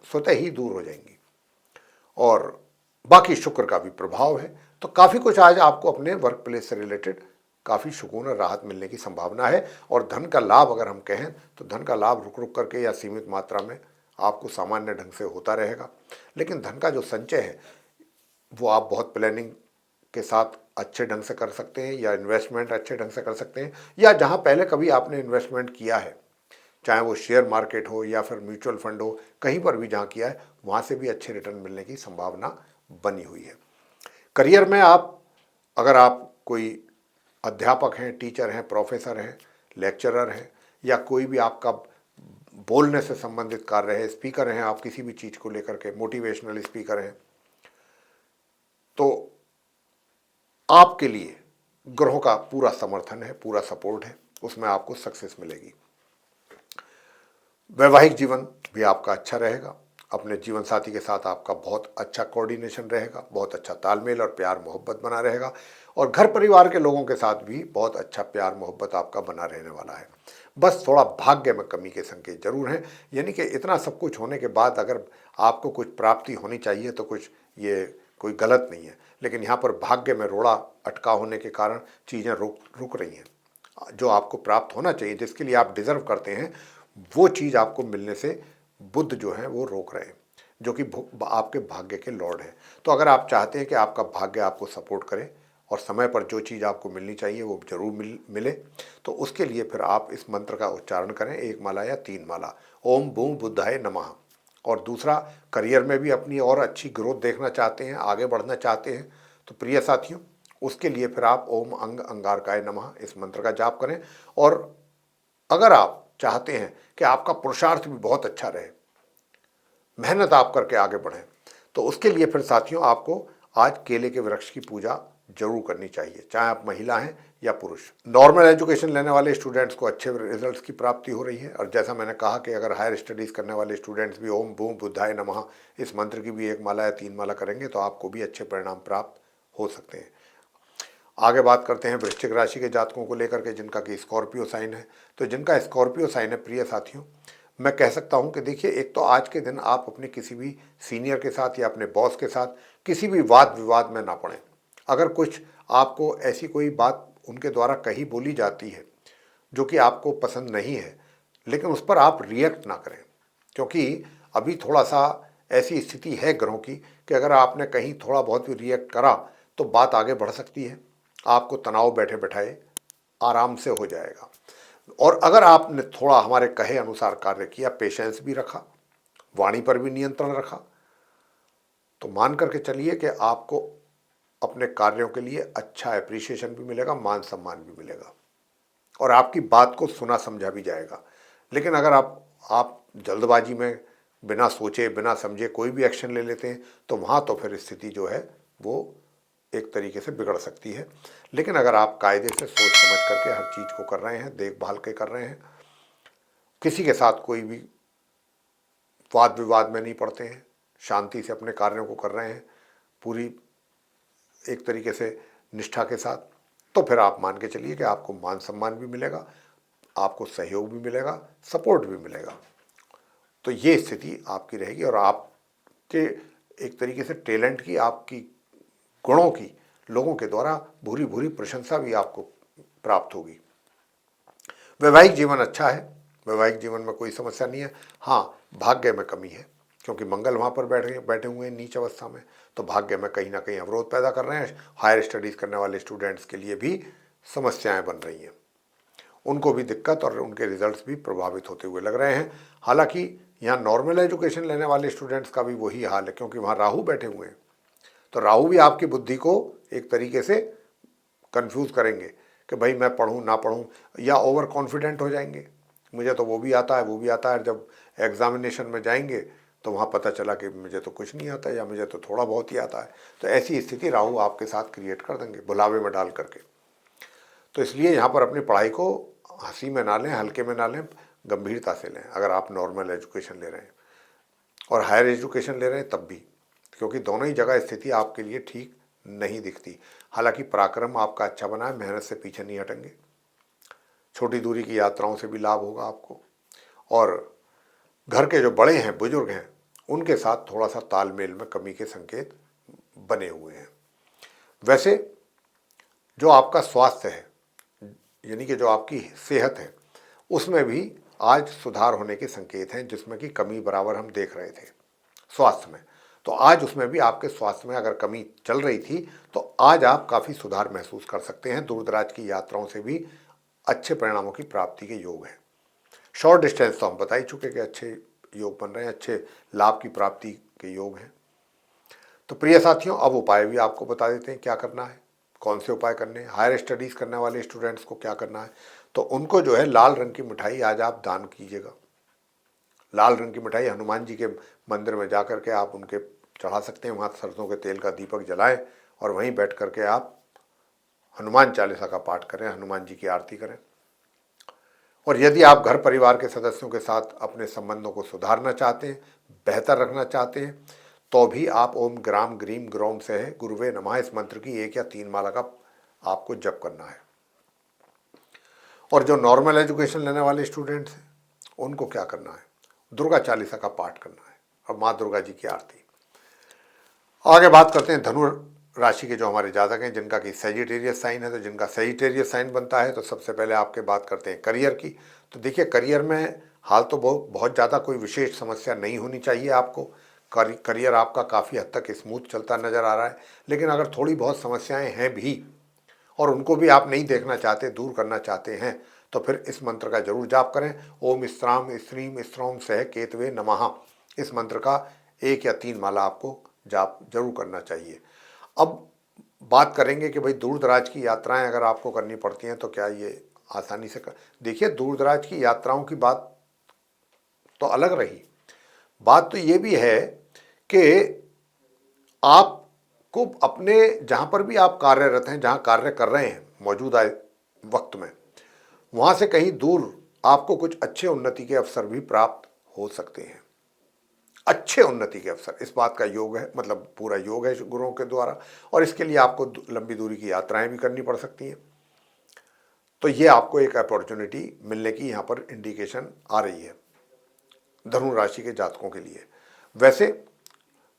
स्वतः ही दूर हो जाएंगी, और बाकी शुक्र का भी प्रभाव है। तो काफ़ी कुछ आज आपको अपने वर्क प्लेस से रिलेटेड काफ़ी सुकून और राहत मिलने की संभावना है। और धन का लाभ अगर हम कहें तो धन का लाभ रुक रुक करके या सीमित मात्रा में आपको सामान्य ढंग से होता रहेगा। लेकिन धन का जो संचय है वो आप बहुत प्लानिंग के साथ अच्छे ढंग से कर सकते हैं, या इन्वेस्टमेंट अच्छे ढंग से कर सकते हैं, या जहां पहले कभी आपने इन्वेस्टमेंट किया है, चाहे वो शेयर मार्केट हो या फिर म्यूचुअल फंड हो, कहीं पर भी जहां किया है वहां से भी अच्छे रिटर्न मिलने की संभावना बनी हुई है। करियर में अगर आप कोई अध्यापक हैं, टीचर हैं, प्रोफेसर हैं, लेक्चरर हैं, या कोई भी आपका बोलने से संबंधित कार्य है, स्पीकर हैं, आप किसी भी चीज़ को लेकर के मोटिवेशनल स्पीकर हैं, तो आपके लिए ग्रहों का पूरा समर्थन है, पूरा सपोर्ट है, उसमें आपको सक्सेस मिलेगी। वैवाहिक जीवन भी आपका अच्छा रहेगा, अपने जीवन साथी के साथ आपका बहुत अच्छा कोऑर्डिनेशन रहेगा, बहुत अच्छा तालमेल और प्यार मोहब्बत बना रहेगा, और घर परिवार के लोगों के साथ भी बहुत अच्छा प्यार मोहब्बत आपका बना रहने वाला है। बस थोड़ा भाग्य में कमी के संकेत जरूर हैं, यानी कि इतना सब कुछ होने के बाद अगर आपको कुछ प्राप्ति होनी चाहिए तो कुछ ये कोई गलत नहीं है, लेकिन यहाँ पर भाग्य में रोड़ा अटका होने के कारण चीज़ें रुक रही हैं। जो आपको प्राप्त होना चाहिए, जिसके लिए आप डिज़र्व करते हैं, वो चीज़ आपको मिलने से बुध जो है वो रोक रहे हैं, जो कि आपके भाग्य के लॉर्ड हैं। तो अगर आप चाहते हैं कि आपका भाग्य आपको सपोर्ट करे और समय पर जो चीज़ आपको मिलनी चाहिए वो जरूर मिले, तो उसके लिए फिर आप इस मंत्र का उच्चारण करें, 1 माला या 3 माला, ओम बूम बुद्धाय नमः। और दूसरा, करियर में भी अपनी और अच्छी ग्रोथ देखना चाहते हैं, आगे बढ़ना चाहते हैं, तो प्रिय साथियों उसके लिए फिर आप ओम अंग अंगारकाय नमः इस मंत्र का जाप करें। और अगर आप चाहते हैं कि आपका पुरुषार्थ भी बहुत अच्छा रहे, मेहनत आप करके आगे बढ़ें, तो उसके लिए फिर साथियों आपको आज केले के वृक्ष की पूजा जरूर करनी चाहिए, चाहे आप महिला हैं या पुरुष। नॉर्मल एजुकेशन लेने वाले स्टूडेंट्स को अच्छे रिजल्ट्स की प्राप्ति हो रही है, और जैसा मैंने कहा कि अगर हायर स्टडीज़ करने वाले स्टूडेंट्स भी ओम बूम बुद्धाय नमः इस मंत्र की भी 1 माला या 3 माला करेंगे तो आपको भी अच्छे परिणाम प्राप्त हो सकते हैं। आगे बात करते हैं वृश्चिक राशि के जातकों को लेकर के, जिनका कि स्कॉर्पियो साइन है। तो जिनका स्कॉर्पियो साइन है प्रिय साथियों, मैं कह सकता हूं कि देखिए, एक तो आज के दिन आप अपने किसी भी सीनियर के साथ या अपने बॉस के साथ किसी भी वाद विवाद में ना पड़ें। अगर कुछ आपको ऐसी कोई बात उनके द्वारा कही बोली जाती है जो कि आपको पसंद नहीं है, लेकिन उस पर आप रिएक्ट ना करें, क्योंकि अभी थोड़ा सा ऐसी स्थिति है ग्रहों की कि अगर आपने कहीं थोड़ा बहुत भी रिएक्ट करा तो बात आगे बढ़ सकती है, आपको तनाव बैठे बैठाए आराम से हो जाएगा। और अगर आपने थोड़ा हमारे कहे अनुसार कार्य किया, पेशेंस भी रखा, वाणी पर भी नियंत्रण रखा, तो मान करके चलिए कि आपको अपने कार्यों के लिए अच्छा एप्रिसिएशन भी मिलेगा, मान सम्मान भी मिलेगा, और आपकी बात को सुना समझा भी जाएगा। लेकिन अगर आप जल्दबाजी में बिना सोचे बिना समझे कोई भी एक्शन ले लेते हैं तो वहाँ तो फिर स्थिति जो है वो एक तरीके से बिगड़ सकती है। लेकिन अगर आप कायदे से सोच समझ करके हर चीज़ को कर रहे हैं, देखभाल के कर रहे हैं, किसी के साथ कोई भी वाद विवाद में नहीं पड़ते हैं, शांति से अपने कार्यों को कर रहे हैं पूरी एक तरीके से निष्ठा के साथ, तो फिर आप मान के चलिए कि आपको मान सम्मान भी मिलेगा, आपको सहयोग भी मिलेगा, सपोर्ट भी मिलेगा। तो ये स्थिति आपकी रहेगी, और आपके एक तरीके से टैलेंट की, आपकी गुणों की लोगों के द्वारा भूरी भूरी प्रशंसा भी आपको प्राप्त होगी। वैवाहिक जीवन अच्छा है, वैवाहिक जीवन में कोई समस्या नहीं है। हाँ, भाग्य में कमी है, क्योंकि मंगल वहाँ पर बैठे हुए हैं नीच अवस्था में, तो भाग्य में कहीं ना कहीं अवरोध पैदा कर रहे हैं। हायर स्टडीज़ करने वाले स्टूडेंट्स के लिए भी समस्याएं बन रही हैं, उनको भी दिक्कत और उनके रिजल्ट्स भी प्रभावित होते हुए लग रहे हैं। हालांकि यहाँ नॉर्मल एजुकेशन लेने वाले स्टूडेंट्स का भी वही हाल है, क्योंकि वहाँ राहु बैठे हुए हैं, तो राहु भी आपकी बुद्धि को एक तरीके से कंफ्यूज करेंगे कि भाई मैं पढ़ूं ना पढ़ूं, या ओवर कॉन्फिडेंट हो जाएंगे, मुझे तो वो भी आता है वो भी आता है। जब एग्जामिनेशन में जाएंगे तो वहाँ पता चला कि मुझे तो कुछ नहीं आता, या मुझे तो थोड़ा बहुत ही आता है। तो ऐसी स्थिति राहु आपके साथ क्रिएट कर देंगे बुलावे में डाल करके। तो इसलिए यहाँ पर अपनी पढ़ाई को हंसी में ना लें, हल्के में ना लें, गंभीरता से लें अगर आप नॉर्मल एजुकेशन ले रहे हैं, और हायर एजुकेशन ले रहे हैं तब भी, क्योंकि दोनों ही जगह स्थिति आपके लिए ठीक नहीं दिखती। हालांकि पराक्रम आपका अच्छा बना है, मेहनत से पीछे नहीं हटेंगे, छोटी दूरी की यात्राओं से भी लाभ होगा आपको, और घर के जो बड़े हैं, बुजुर्ग हैं, उनके साथ थोड़ा सा तालमेल में कमी के संकेत बने हुए हैं। वैसे जो आपका स्वास्थ्य है, यानी कि जो आपकी सेहत है, उसमें भी आज सुधार होने के संकेत हैं, जिसमें कि कमी बराबर हम देख रहे थे स्वास्थ्य में। तो आज उसमें भी आपके स्वास्थ्य में अगर कमी चल रही थी तो आज आप काफ़ी सुधार महसूस कर सकते हैं। दूर दराज की यात्राओं से भी अच्छे परिणामों की प्राप्ति के योग हैं। शॉर्ट डिस्टेंस तो हम बता ही चुके कि अच्छे योग बन रहे हैं, अच्छे लाभ की प्राप्ति के योग हैं। तो प्रिय साथियों, अब उपाय भी आपको बता देते हैं क्या करना है, कौन से उपाय करने हैं। हायर स्टडीज़ करने वाले स्टूडेंट्स को क्या करना है, तो उनको जो है लाल रंग की मिठाई आज आप दान कीजिएगा। लाल रंग की मिठाई हनुमान जी के मंदिर में जा कर के आप उनके चढ़ा सकते हैं, वहाँ सरसों के तेल का दीपक जलाएं और वहीं बैठ करके आप हनुमान चालीसा का पाठ करें, हनुमान जी की आरती करें। और यदि आप घर परिवार के सदस्यों के साथ अपने संबंधों को सुधारना चाहते हैं, बेहतर रखना चाहते हैं, तो भी आप ओम ग्राम ग्रीम ग्रोम से है गुरुवे नमः इस मंत्र की 1 या 3 माला का आपको जप करना है। और जो नॉर्मल एजुकेशन लेने वाले स्टूडेंट्स हैं उनको क्या करना है, दुर्गा चालीसा का पाठ करना है और माँ दुर्गा जी की आरती। आगे बात करते हैं धनु राशि के जो हमारे जातक हैं, जिनका कि सेजिटेरियस साइन है। तो जिनका सेजिटेरियस साइन बनता है, तो सबसे पहले आपके बात करते हैं करियर की। तो देखिए, करियर में हाल तो बहुत बहुत ज़्यादा कोई विशेष समस्या नहीं होनी चाहिए आपको। करियर आपका काफ़ी हद तक स्मूथ चलता नज़र आ रहा है, लेकिन अगर थोड़ी बहुत समस्याएं हैं भी और उनको भी आप नहीं देखना चाहते, दूर करना चाहते हैं, तो फिर इस मंत्र का जरूर जाप करें। ओम स्त्राम स्त्रीम स्त्रौम सह केतवे नमः, इस मंत्र का 1 या 3 माला आपको जाप जरूर करना चाहिए। अब बात करेंगे कि भाई दूर दराज की यात्राएं अगर आपको करनी पड़ती हैं तो क्या ये आसानी से कर। देखिए, दूर दराज की यात्राओं की बात तो अलग रही, बात तो ये भी है कि आपको अपने जहाँ पर भी आप कार्यरत हैं, जहाँ कार्य कर रहे हैं मौजूदा वक्त में, वहाँ से कहीं दूर आपको कुछ अच्छे उन्नति के अवसर भी प्राप्त हो सकते हैं। अच्छे उन्नति के अवसर, इस बात का योग है, मतलब पूरा योग है गुरुओं के द्वारा, और इसके लिए आपको लंबी दूरी की यात्राएं भी करनी पड़ सकती हैं। तो ये आपको एक अपॉर्चुनिटी मिलने की यहाँ पर इंडिकेशन आ रही है धनु राशि के जातकों के लिए। वैसे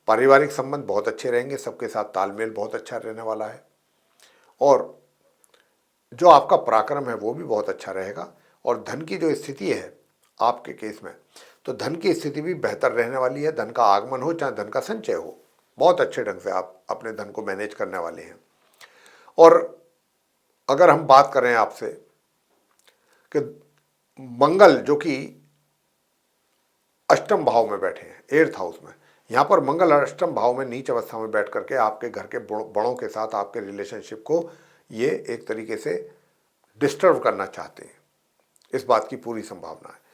पारिवारिक संबंध बहुत अच्छे रहेंगे, सबके साथ तालमेल बहुत अच्छा रहने वाला है, और जो आपका पराक्रम है वो भी बहुत अच्छा रहेगा। और धन की जो स्थिति है आपके केस में, तो धन की स्थिति भी बेहतर रहने वाली है। धन का आगमन हो चाहे धन का संचय हो, बहुत अच्छे ढंग से आप अपने धन को मैनेज करने वाले हैं। और अगर हम बात करें आपसे कि मंगल जो कि अष्टम भाव में बैठे हैं, 8th हाउस में, यहाँ पर मंगल अष्टम भाव में नीच अवस्था में बैठ करके आपके घर के बड़ों के साथ आपके रिलेशनशिप को ये एक तरीके से डिस्टर्ब करना चाहते हैं, इस बात की पूरी संभावना है।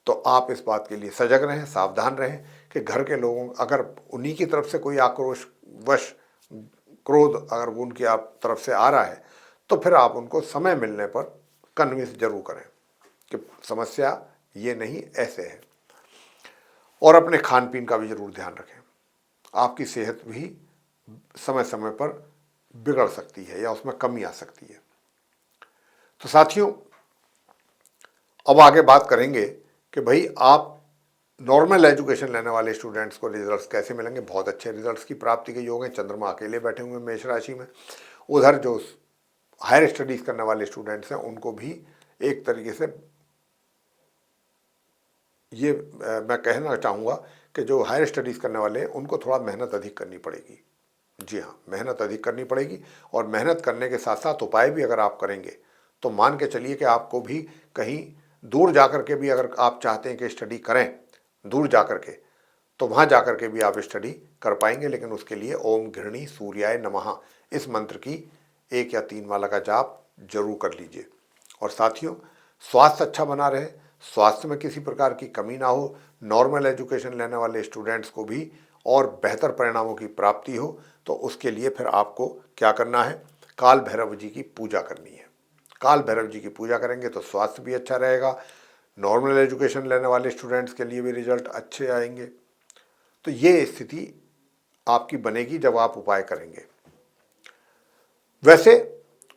तो आप इस बात के लिए सजग रहें, सावधान रहें कि घर के लोगों, अगर उन्हीं की तरफ से कोई आक्रोश वश क्रोध अगर उनकी आप तरफ से आ रहा है, तो फिर आप उनको समय मिलने पर कन्विंस जरूर करें कि समस्या ये नहीं ऐसे है। और अपने खान पीन का भी जरूर ध्यान रखें, आपकी सेहत भी समय समय पर बिगड़ सकती है या उसमें कमी आ सकती है। तो साथियों, अब आगे बात करेंगे कि भाई आप नॉर्मल एजुकेशन लेने वाले स्टूडेंट्स को रिजल्ट्स कैसे मिलेंगे। बहुत अच्छे रिजल्ट्स की प्राप्ति के योग हैं। चंद्रमा अकेले बैठे हुए मेष राशि में। उधर जो हायर स्टडीज़ करने वाले स्टूडेंट्स हैं उनको भी एक तरीके से ये मैं कहना चाहूँगा कि जो हायर स्टडीज़ करने वाले हैं उनको थोड़ा मेहनत अधिक करनी पड़ेगी। जी हाँ, मेहनत अधिक करनी पड़ेगी, और मेहनत करने के साथ साथ उपाय भी अगर आप करेंगे तो मान के चलिए कि आपको भी कहीं दूर जा कर के भी, अगर आप चाहते हैं कि स्टडी करें दूर जा कर के, तो वहाँ जा कर के भी आप स्टडी कर पाएंगे। लेकिन उसके लिए ओम घृणी सूर्याय नमः इस मंत्र की 1 या 3 माला का जाप जरूर कर लीजिए। और साथियों, स्वास्थ्य अच्छा बना रहे, स्वास्थ्य में किसी प्रकार की कमी ना हो, नॉर्मल एजुकेशन लेने वाले स्टूडेंट्स को भी और बेहतर परिणामों की प्राप्ति हो, तो उसके लिए फिर आपको क्या करना है, काल भैरव जी की पूजा करनी है। काल भैरव जी की पूजा करेंगे तो स्वास्थ्य भी अच्छा रहेगा, नॉर्मल एजुकेशन लेने वाले स्टूडेंट्स के लिए भी रिजल्ट अच्छे आएंगे। तो ये स्थिति आपकी बनेगी जब आप उपाय करेंगे। वैसे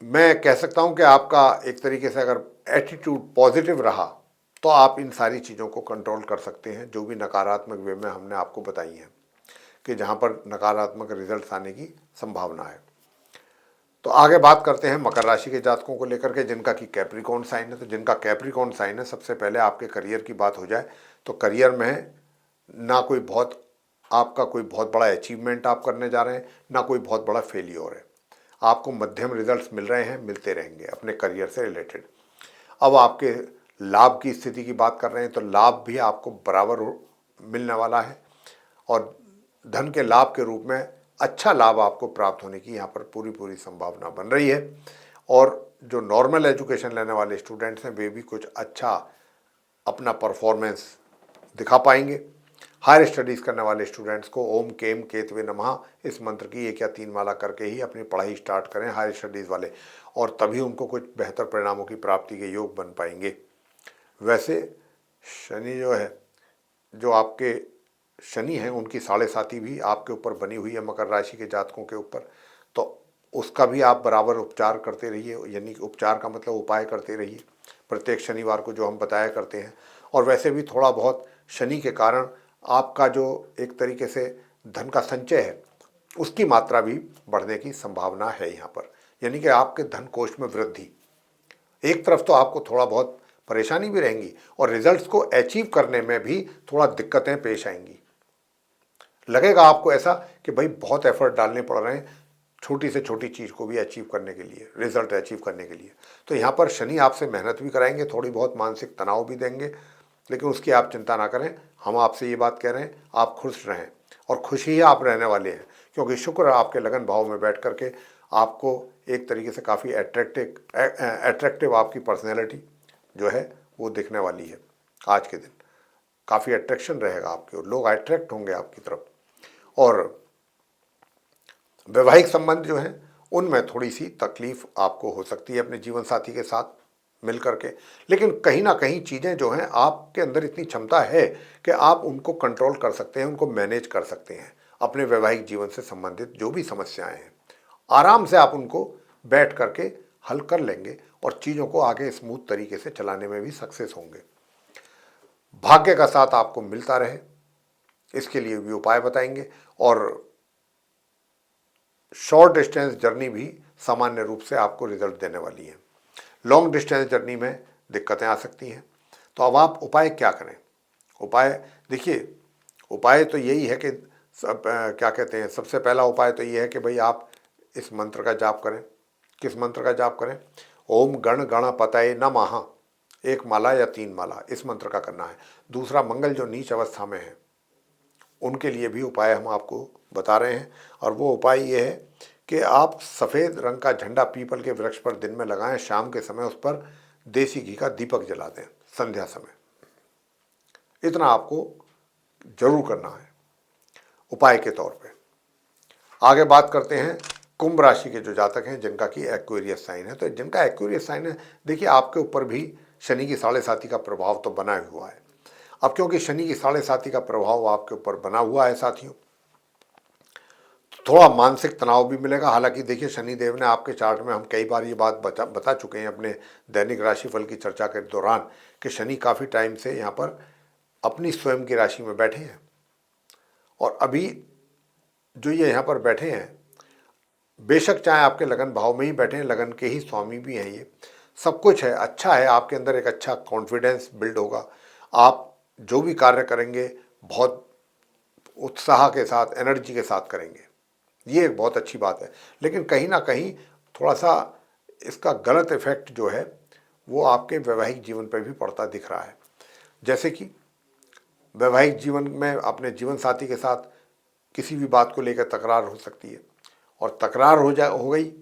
मैं कह सकता हूं कि आपका एक तरीके से अगर एटीट्यूड पॉजिटिव रहा तो आप इन सारी चीज़ों को कंट्रोल कर सकते हैं, जो भी नकारात्मक वे में हमने आपको बताई हैं कि जहां पर नकारात्मक रिजल्ट आने की संभावना है। तो आगे बात करते हैं मकर राशि के जातकों को लेकर के, जिनका कि कैप्रिकॉर्न साइन है। तो जिनका कैप्रिकॉर्न साइन है, सबसे पहले आपके करियर की बात हो जाए तो करियर में ना कोई बहुत आपका कोई बहुत बड़ा अचीवमेंट आप करने जा रहे हैं, ना कोई बहुत बड़ा फेलियर है। आपको मध्यम रिजल्ट्स मिल रहे हैं, मिलते रहेंगे अपने करियर से रिलेटेड। अब आपके लाभ की स्थिति की बात कर रहे हैं तो लाभ भी आपको बराबर मिलने वाला है, और धन के लाभ के रूप में अच्छा लाभ आपको प्राप्त होने की यहाँ पर पूरी संभावना बन रही है। और जो नॉर्मल एजुकेशन लेने वाले स्टूडेंट्स हैं वे भी कुछ अच्छा अपना परफॉर्मेंस दिखा पाएंगे। हायर स्टडीज़ करने वाले स्टूडेंट्स को ओम केम केतवे नमः इस मंत्र की 1 या 3 माला करके ही अपनी पढ़ाई स्टार्ट करें हायर स्टडीज़ वाले, और तभी उनको कुछ बेहतर परिणामों की प्राप्ति के योग बन पाएंगे। वैसे शनि जो है, जो आपके शनि हैं उनकी 7.5 भी आपके ऊपर बनी हुई है मकर राशि के जातकों के ऊपर, तो उसका भी आप बराबर उपचार करते रहिए, यानी उपचार का मतलब उपाय करते रहिए प्रत्येक शनिवार को, जो हम बताया करते हैं। और वैसे भी थोड़ा बहुत शनि के कारण आपका जो एक तरीके से धन का संचय है उसकी मात्रा भी बढ़ने की संभावना है यहाँ पर, यानी कि आपके धन कोष में वृद्धि। एक तरफ तो आपको थोड़ा बहुत परेशानी भी रहेंगी और रिजल्ट्स को अचीव करने में भी थोड़ा दिक्कतें पेश आएंगी। लगेगा आपको ऐसा कि भाई बहुत एफर्ट डालने पड़ रहे हैं छोटी से छोटी चीज़ को भी अचीव करने के लिए, रिजल्ट अचीव करने के लिए। तो यहाँ पर शनि आपसे मेहनत भी कराएंगे, थोड़ी बहुत मानसिक तनाव भी देंगे, लेकिन उसकी आप चिंता ना करें। हम आपसे ये बात कह रहे हैं, आप खुश रहें और खुश ही आप रहने वाले हैं, क्योंकि शुक्र आपके लगन भाव में बैठ करके आपको एक तरीके से काफ़ी एट्रैक्टिव आपकी पर्सनैलिटी जो है वो दिखने वाली है। आज के दिन काफ़ी अट्रैक्शन रहेगा आपके और लोग अट्रैक्ट होंगे आपकी तरफ। और वैवाहिक संबंध जो हैं उनमें थोड़ी सी तकलीफ आपको हो सकती है अपने जीवन साथी के साथ मिल करके, लेकिन कहीं ना कहीं चीज़ें जो हैं आपके अंदर इतनी क्षमता है कि आप उनको कंट्रोल कर सकते हैं, उनको मैनेज कर सकते हैं। अपने वैवाहिक जीवन से संबंधित जो भी समस्याएं हैं आराम से आप उनको बैठ करके हल कर लेंगे और चीज़ों को आगे स्मूथ तरीके से चलाने में भी सक्सेस होंगे। भाग्य का साथ आपको मिलता रहे इसके लिए भी उपाय बताएंगे। और शॉर्ट डिस्टेंस जर्नी भी सामान्य रूप से आपको रिजल्ट देने वाली है। लॉन्ग डिस्टेंस जर्नी में दिक्कतें आ सकती हैं। तो अब आप उपाय क्या करें? उपाय देखिए, उपाय तो यही है कि क्या कहते हैं, सबसे पहला उपाय तो ये है कि भाई आप इस मंत्र का जाप करें। किस मंत्र का जाप करें? ओम गण गणपतये नमः, एक माला या 3 माला इस मंत्र का करना है। दूसरा, मंगल जो नीच अवस्था में है उनके लिए भी उपाय हम आपको बता रहे हैं, और वो उपाय ये है कि आप सफ़ेद रंग का झंडा पीपल के वृक्ष पर दिन में लगाएं, शाम के समय उस पर देसी घी का दीपक जला दें संध्या समय। इतना आपको जरूर करना है उपाय के तौर पे। आगे बात करते हैं कुंभ राशि के जो जातक हैं जिनका कि एक्वेरियस साइन है। तो जिनका एक्वेरियस साइन है, देखिए आपके ऊपर भी शनि की 7.5 का प्रभाव तो बना हुआ है। अब क्योंकि शनि की 7.5 का प्रभाव आपके ऊपर बना हुआ है साथियों, थोड़ा मानसिक तनाव भी मिलेगा। हालांकि देखिए, शनिदेव ने आपके चार्ट में, हम कई बार ये बात बता चुके हैं अपने दैनिक राशिफल की चर्चा के दौरान, कि शनि काफ़ी टाइम से यहाँ पर अपनी स्वयं की राशि में बैठे हैं, और अभी जो ये यहाँ पर बैठे हैं, बेशक चाहे आपके लगन भाव में ही बैठे हैं, लगन के ही स्वामी भी हैं, ये सब कुछ है, अच्छा है। आपके अंदर एक अच्छा कॉन्फिडेंस बिल्ड होगा। आप जो भी कार्य करेंगे बहुत उत्साह के साथ, एनर्जी के साथ करेंगे, ये एक बहुत अच्छी बात है। लेकिन कहीं ना कहीं थोड़ा सा इसका गलत इफेक्ट जो है वो आपके वैवाहिक जीवन पर भी पड़ता दिख रहा है। जैसे कि वैवाहिक जीवन में अपने जीवन साथी के साथ किसी भी बात को लेकर तकरार हो सकती है, और तकरार हो गई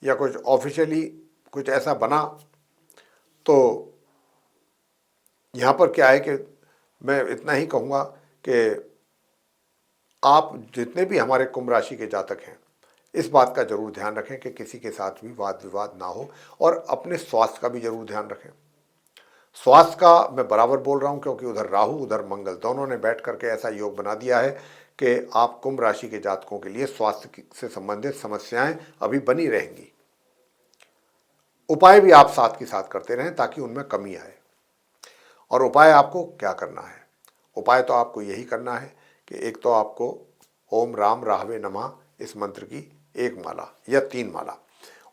या कुछ ऑफिशियली कुछ ऐसा बना, तो यहाँ पर क्या है कि मैं इतना ही कहूँगा कि आप जितने भी हमारे कुंभ राशि के जातक हैं इस बात का जरूर ध्यान रखें कि किसी के साथ भी वाद विवाद ना हो, और अपने स्वास्थ्य का भी जरूर ध्यान रखें। स्वास्थ्य का मैं बराबर बोल रहा हूँ क्योंकि उधर राहु उधर मंगल दोनों ने बैठ करके ऐसा योग बना दिया है कि आप कुंभ राशि के जातकों के लिए स्वास्थ्य से संबंधित समस्याएं अभी बनी रहेंगी। उपाय भी आप साथ के साथ करते रहें ताकि उनमें कमी आए। और उपाय आपको क्या करना है? उपाय तो आपको यही करना है कि एक तो आपको ओम राम राहवे नमः इस मंत्र की 1 माला या 3 माला,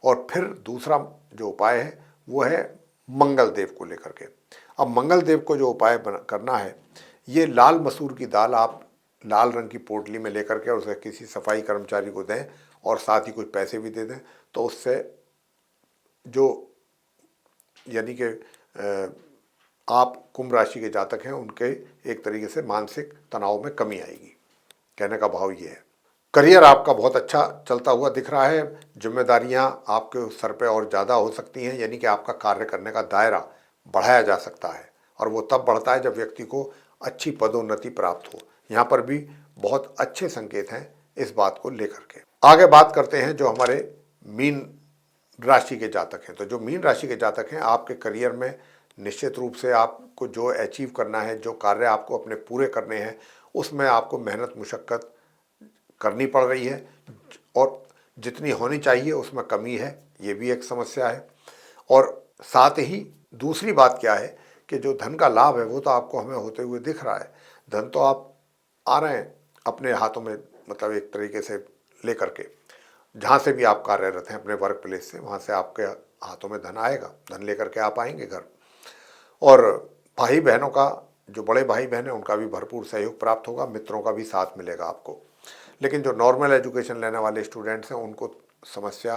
और फिर दूसरा जो उपाय है वो है मंगल देव को लेकर के। अब मंगल देव को जो उपाय करना है, ये लाल मसूर की दाल आप लाल रंग की पोटली में लेकर के और उसे किसी सफाई कर्मचारी को दें, और साथ ही कुछ पैसे भी दे दें। तो उससे जो यानी कि आप कुंभ राशि के जातक हैं उनके एक तरीके से मानसिक तनाव में कमी आएगी। कहने का भाव ये है। करियर आपका बहुत अच्छा चलता हुआ दिख रहा है। जिम्मेदारियां आपके सर पे और ज़्यादा हो सकती हैं, यानी कि आपका कार्य करने का दायरा बढ़ाया जा सकता है, और वो तब बढ़ता है जब व्यक्ति को अच्छी पदोन्नति प्राप्त हो। यहाँ पर भी बहुत अच्छे संकेत हैं इस बात को लेकर के। आगे बात करते हैं जो हमारे मीन राशि के जातक हैं। तो जो मीन राशि के जातक हैं, आपके करियर में निश्चित रूप से आपको जो अचीव करना है, जो कार्य आपको अपने पूरे करने हैं, उसमें आपको मेहनत मुशक्क़त करनी पड़ रही है, और जितनी होनी चाहिए उसमें कमी है, ये भी एक समस्या है। और साथ ही दूसरी बात क्या है कि जो धन का लाभ है वो तो आपको हमें होते हुए दिख रहा है। धन तो आप आ रहे हैं अपने हाथों में, मतलब एक तरीके से लेकर के जहाँ से भी आप कार्यरत हैं अपने वर्क प्लेस से, वहाँ से आपके हाथों में धन आएगा, धन लेकर के आप आएंगे घर। और भाई बहनों का, जो बड़े भाई बहन हैं उनका भी भरपूर सहयोग प्राप्त होगा, मित्रों का भी साथ मिलेगा आपको। लेकिन जो नॉर्मल एजुकेशन लेने वाले स्टूडेंट्स हैं उनको समस्या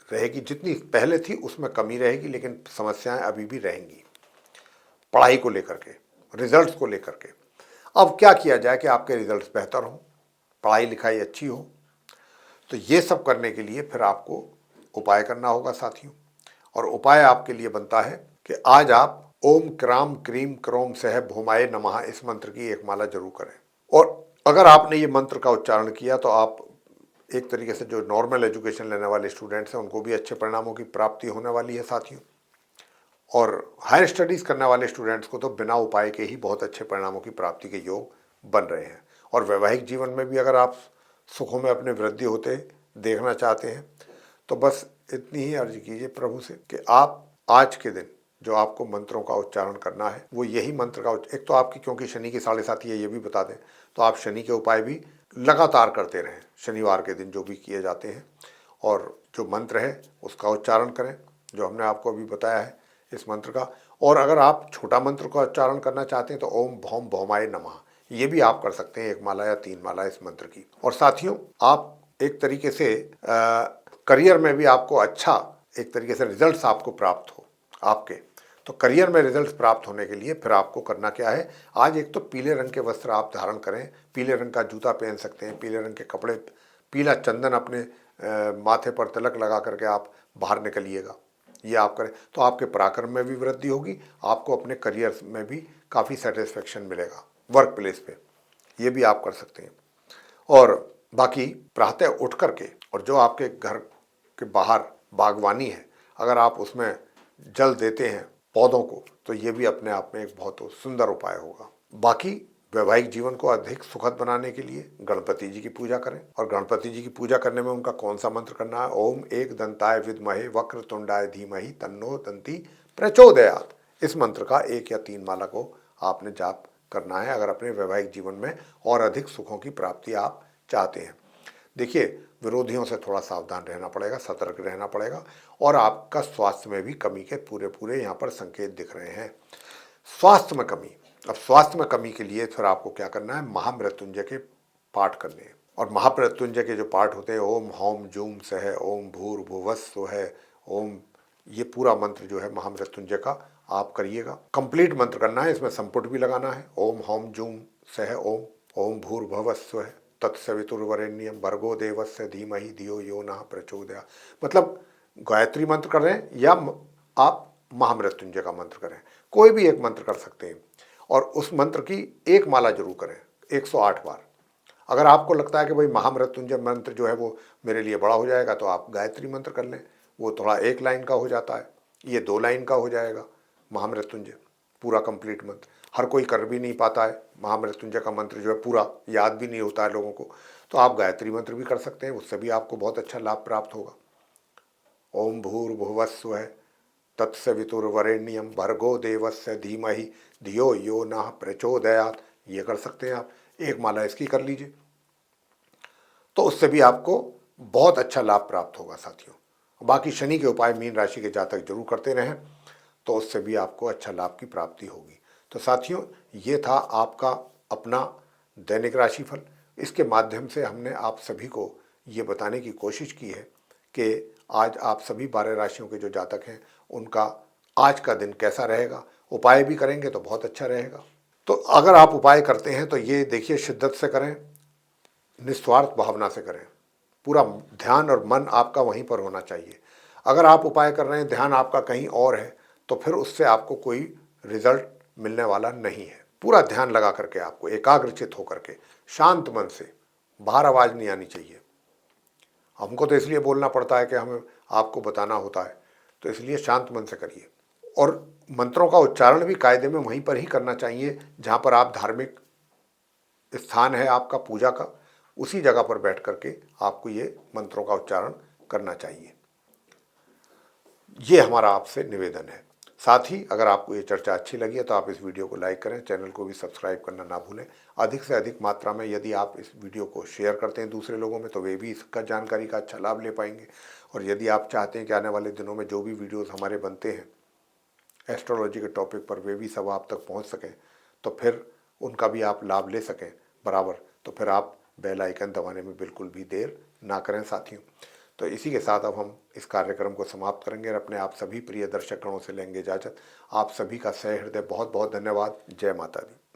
रहेगी, जितनी पहले थी उसमें कमी रहेगी, लेकिन समस्याएं अभी भी रहेंगी पढ़ाई को लेकर के, रिजल्ट्स को लेकर के। अब क्या किया जाए कि आपके रिजल्ट्स बेहतर हों, पढ़ाई लिखाई अच्छी हो, तो ये सब करने के लिए फिर आपको उपाय करना होगा साथियों। और उपाय आपके लिए बनता है कि आज आप ओम क्राम क्रीम क्रोम सह भूमाय नमः इस मंत्र की एक माला जरूर करें। और अगर आपने ये मंत्र का उच्चारण किया तो आप एक तरीके से जो नॉर्मल एजुकेशन लेने वाले स्टूडेंट्स हैं उनको भी अच्छे परिणामों की प्राप्ति होने वाली है साथियों। और हायर स्टडीज़ करने वाले स्टूडेंट्स को तो बिना उपाय के ही बहुत अच्छे परिणामों की प्राप्ति के योग बन रहे हैं। और वैवाहिक जीवन में भी अगर आप सुखों में अपने वृद्धि होते देखना चाहते हैं तो बस इतनी ही अर्जी कीजिए प्रभु से कि आप आज के दिन जो आपको मंत्रों का उच्चारण करना है वो यही मंत्र का एक तो आपकी, क्योंकि शनि की 7.5 है ये भी बता दें, तो आप शनि के उपाय भी लगातार करते रहें शनिवार के दिन जो भी किए जाते हैं, और जो मंत्र है उसका उच्चारण करें जो हमने आपको अभी बताया है इस मंत्र का। और अगर आप छोटा मंत्र का उच्चारण करना चाहते हैं तो ओम भौम भौमाय नमः ये भी आप कर सकते हैं, 1 माला या 3 माला इस मंत्र की। और साथियों आप एक तरीके से करियर में भी आपको अच्छा एक तरीके से रिजल्ट्स आपको प्राप्त हो आपके, तो करियर में रिजल्ट्स प्राप्त होने के लिए फिर आपको करना क्या है, आज एक तो पीले रंग के वस्त्र आप धारण करें, पीले रंग का जूता पहन सकते हैं, पीले रंग के कपड़े, पीला चंदन अपने माथे पर तिलक लगा करके आप बाहर निकलिएगा, ये आप करें तो आपके पराक्रम में भी वृद्धि होगी, आपको अपने करियर में भी काफ़ी सेटिस्फेक्शन मिलेगा वर्क प्लेस पे, ये भी आप कर सकते हैं। और बाकी प्रातः उठ करके और जो आपके घर के बाहर बागवानी है अगर आप उसमें जल देते हैं पौधों को तो ये भी अपने आप में एक बहुत सुंदर उपाय होगा। बाकी वैवाहिक जीवन को अधिक सुखद बनाने के लिए गणपति जी की पूजा करें, और गणपति जी की पूजा करने में उनका कौन सा मंत्र करना है, ओम एक दंताय विद्महे वक्रतुंडाय धीमहि तन्नो दंती प्रचोदयात्, इस मंत्र का 1 या 3 माला को आपने जाप करना है अगर अपने वैवाहिक जीवन में और अधिक सुखों की प्राप्ति आप चाहते हैं। देखिए विरोधियों से थोड़ा सावधान रहना पड़ेगा, सतर्क रहना पड़ेगा, और आपका स्वास्थ्य में भी कमी के पूरे पूरे यहाँ पर संकेत दिख रहे हैं। स्वास्थ्य में कमी, अब स्वास्थ्य में कमी के लिए फिर आपको क्या करना है, महामृत्युंजय के पाठ करने हैं। और महामृत्युंजय के जो पाठ होते हैं ओम हौम जूम सह ओम भूर्भुवस्सुः है ओम, ये पूरा मंत्र जो है महामृत्युंजय का आप करिएगा, कंप्लीट मंत्र करना है, इसमें संपुट भी लगाना है, ओम हौम जूम सह ओम ओम भूर्भुवस्सुः है तत्सवितुर्वरेण्यम भर्गो देवस्य धीमहि धियो यो नः प्रचोदयात्, मतलब गायत्री मंत्र कर रहे हैं या आप महामृत्युंजय का मंत्र करें, कोई भी एक मंत्र कर सकते हैं। और उस मंत्र की एक माला जरूर करें 108 बार। अगर आपको लगता है कि भाई महामृत्युंजय मंत्र जो है वो मेरे लिए बड़ा हो जाएगा तो आप गायत्री मंत्र कर लें, वो थोड़ा 1 लाइन का हो जाता है, ये 2 लाइन का हो जाएगा महामृत्युंजय पूरा कंप्लीट मंत्र। हर कोई कर भी नहीं पाता है महामृत्युंजय का मंत्र जो है पूरा याद भी नहीं होता है लोगों को, तो आप गायत्री मंत्र भी कर सकते हैं, उससे भी आपको बहुत अच्छा लाभ प्राप्त होगा। ओम भूर्भुवस्सुः तत्सवितुर्वरेण्यम भर्गो देवस्य धीमहि धियो यो नः प्रचोदयात्, ये कर सकते हैं आप, 1 माला इसकी कर लीजिए तो उससे भी आपको बहुत अच्छा लाभ प्राप्त होगा साथियों। बाकी शनि के उपाय मीन राशि के जातक जरूर करते रहें तो उससे भी आपको अच्छा लाभ की प्राप्ति होगी। तो साथियों ये था आपका अपना दैनिक राशिफल, इसके माध्यम से हमने आप सभी को ये बताने की कोशिश की है कि आज आप सभी 12 राशियों के जो जातक हैं उनका आज का दिन कैसा रहेगा, उपाय भी करेंगे तो बहुत अच्छा रहेगा। तो अगर आप उपाय करते हैं तो ये देखिए शिद्दत से करें, निस्वार्थ भावना से करें, पूरा ध्यान और मन आपका वहीं पर होना चाहिए। अगर आप उपाय कर रहे हैं ध्यान आपका कहीं और है तो फिर उससे आपको कोई रिजल्ट मिलने वाला नहीं है। पूरा ध्यान लगा करके आपको एकाग्रचित होकर के शांत मन से, बाहर आवाज़ नहीं आनी चाहिए। हमको तो इसलिए बोलना पड़ता है कि हमें आपको बताना होता है, तो इसलिए शांत मन से करिए। और मंत्रों का उच्चारण भी कायदे में वहीं पर ही करना चाहिए जहाँ पर आप धार्मिक स्थान है आपका पूजा का, उसी जगह पर बैठ करके आपको ये मंत्रों का उच्चारण करना चाहिए। ये हमारा आपसे निवेदन है। साथ ही अगर आपको ये चर्चा अच्छी लगी है तो आप इस वीडियो को लाइक करें, चैनल को भी सब्सक्राइब करना ना भूलें। अधिक से अधिक मात्रा में यदि आप इस वीडियो को शेयर करते हैं दूसरे लोगों में तो वे भी इसका जानकारी का अच्छा लाभ ले पाएंगे। और यदि आप चाहते हैं कि आने वाले दिनों में जो भी वीडियोज़ हमारे बनते हैं एस्ट्रोलॉजी के टॉपिक पर वे भी सब आप तक पहुंच सकें, तो फिर उनका भी आप लाभ ले सकें बराबर, तो फिर आप बेल आइकन दबाने में बिल्कुल भी देर ना करें साथियों। तो इसी के साथ अब हम इस कार्यक्रम को समाप्त करेंगे और अपने आप सभी प्रिय दर्शक गणों से लेंगे इजाज़त। आप सभी का सह हृदय बहुत बहुत धन्यवाद। जय माता दी।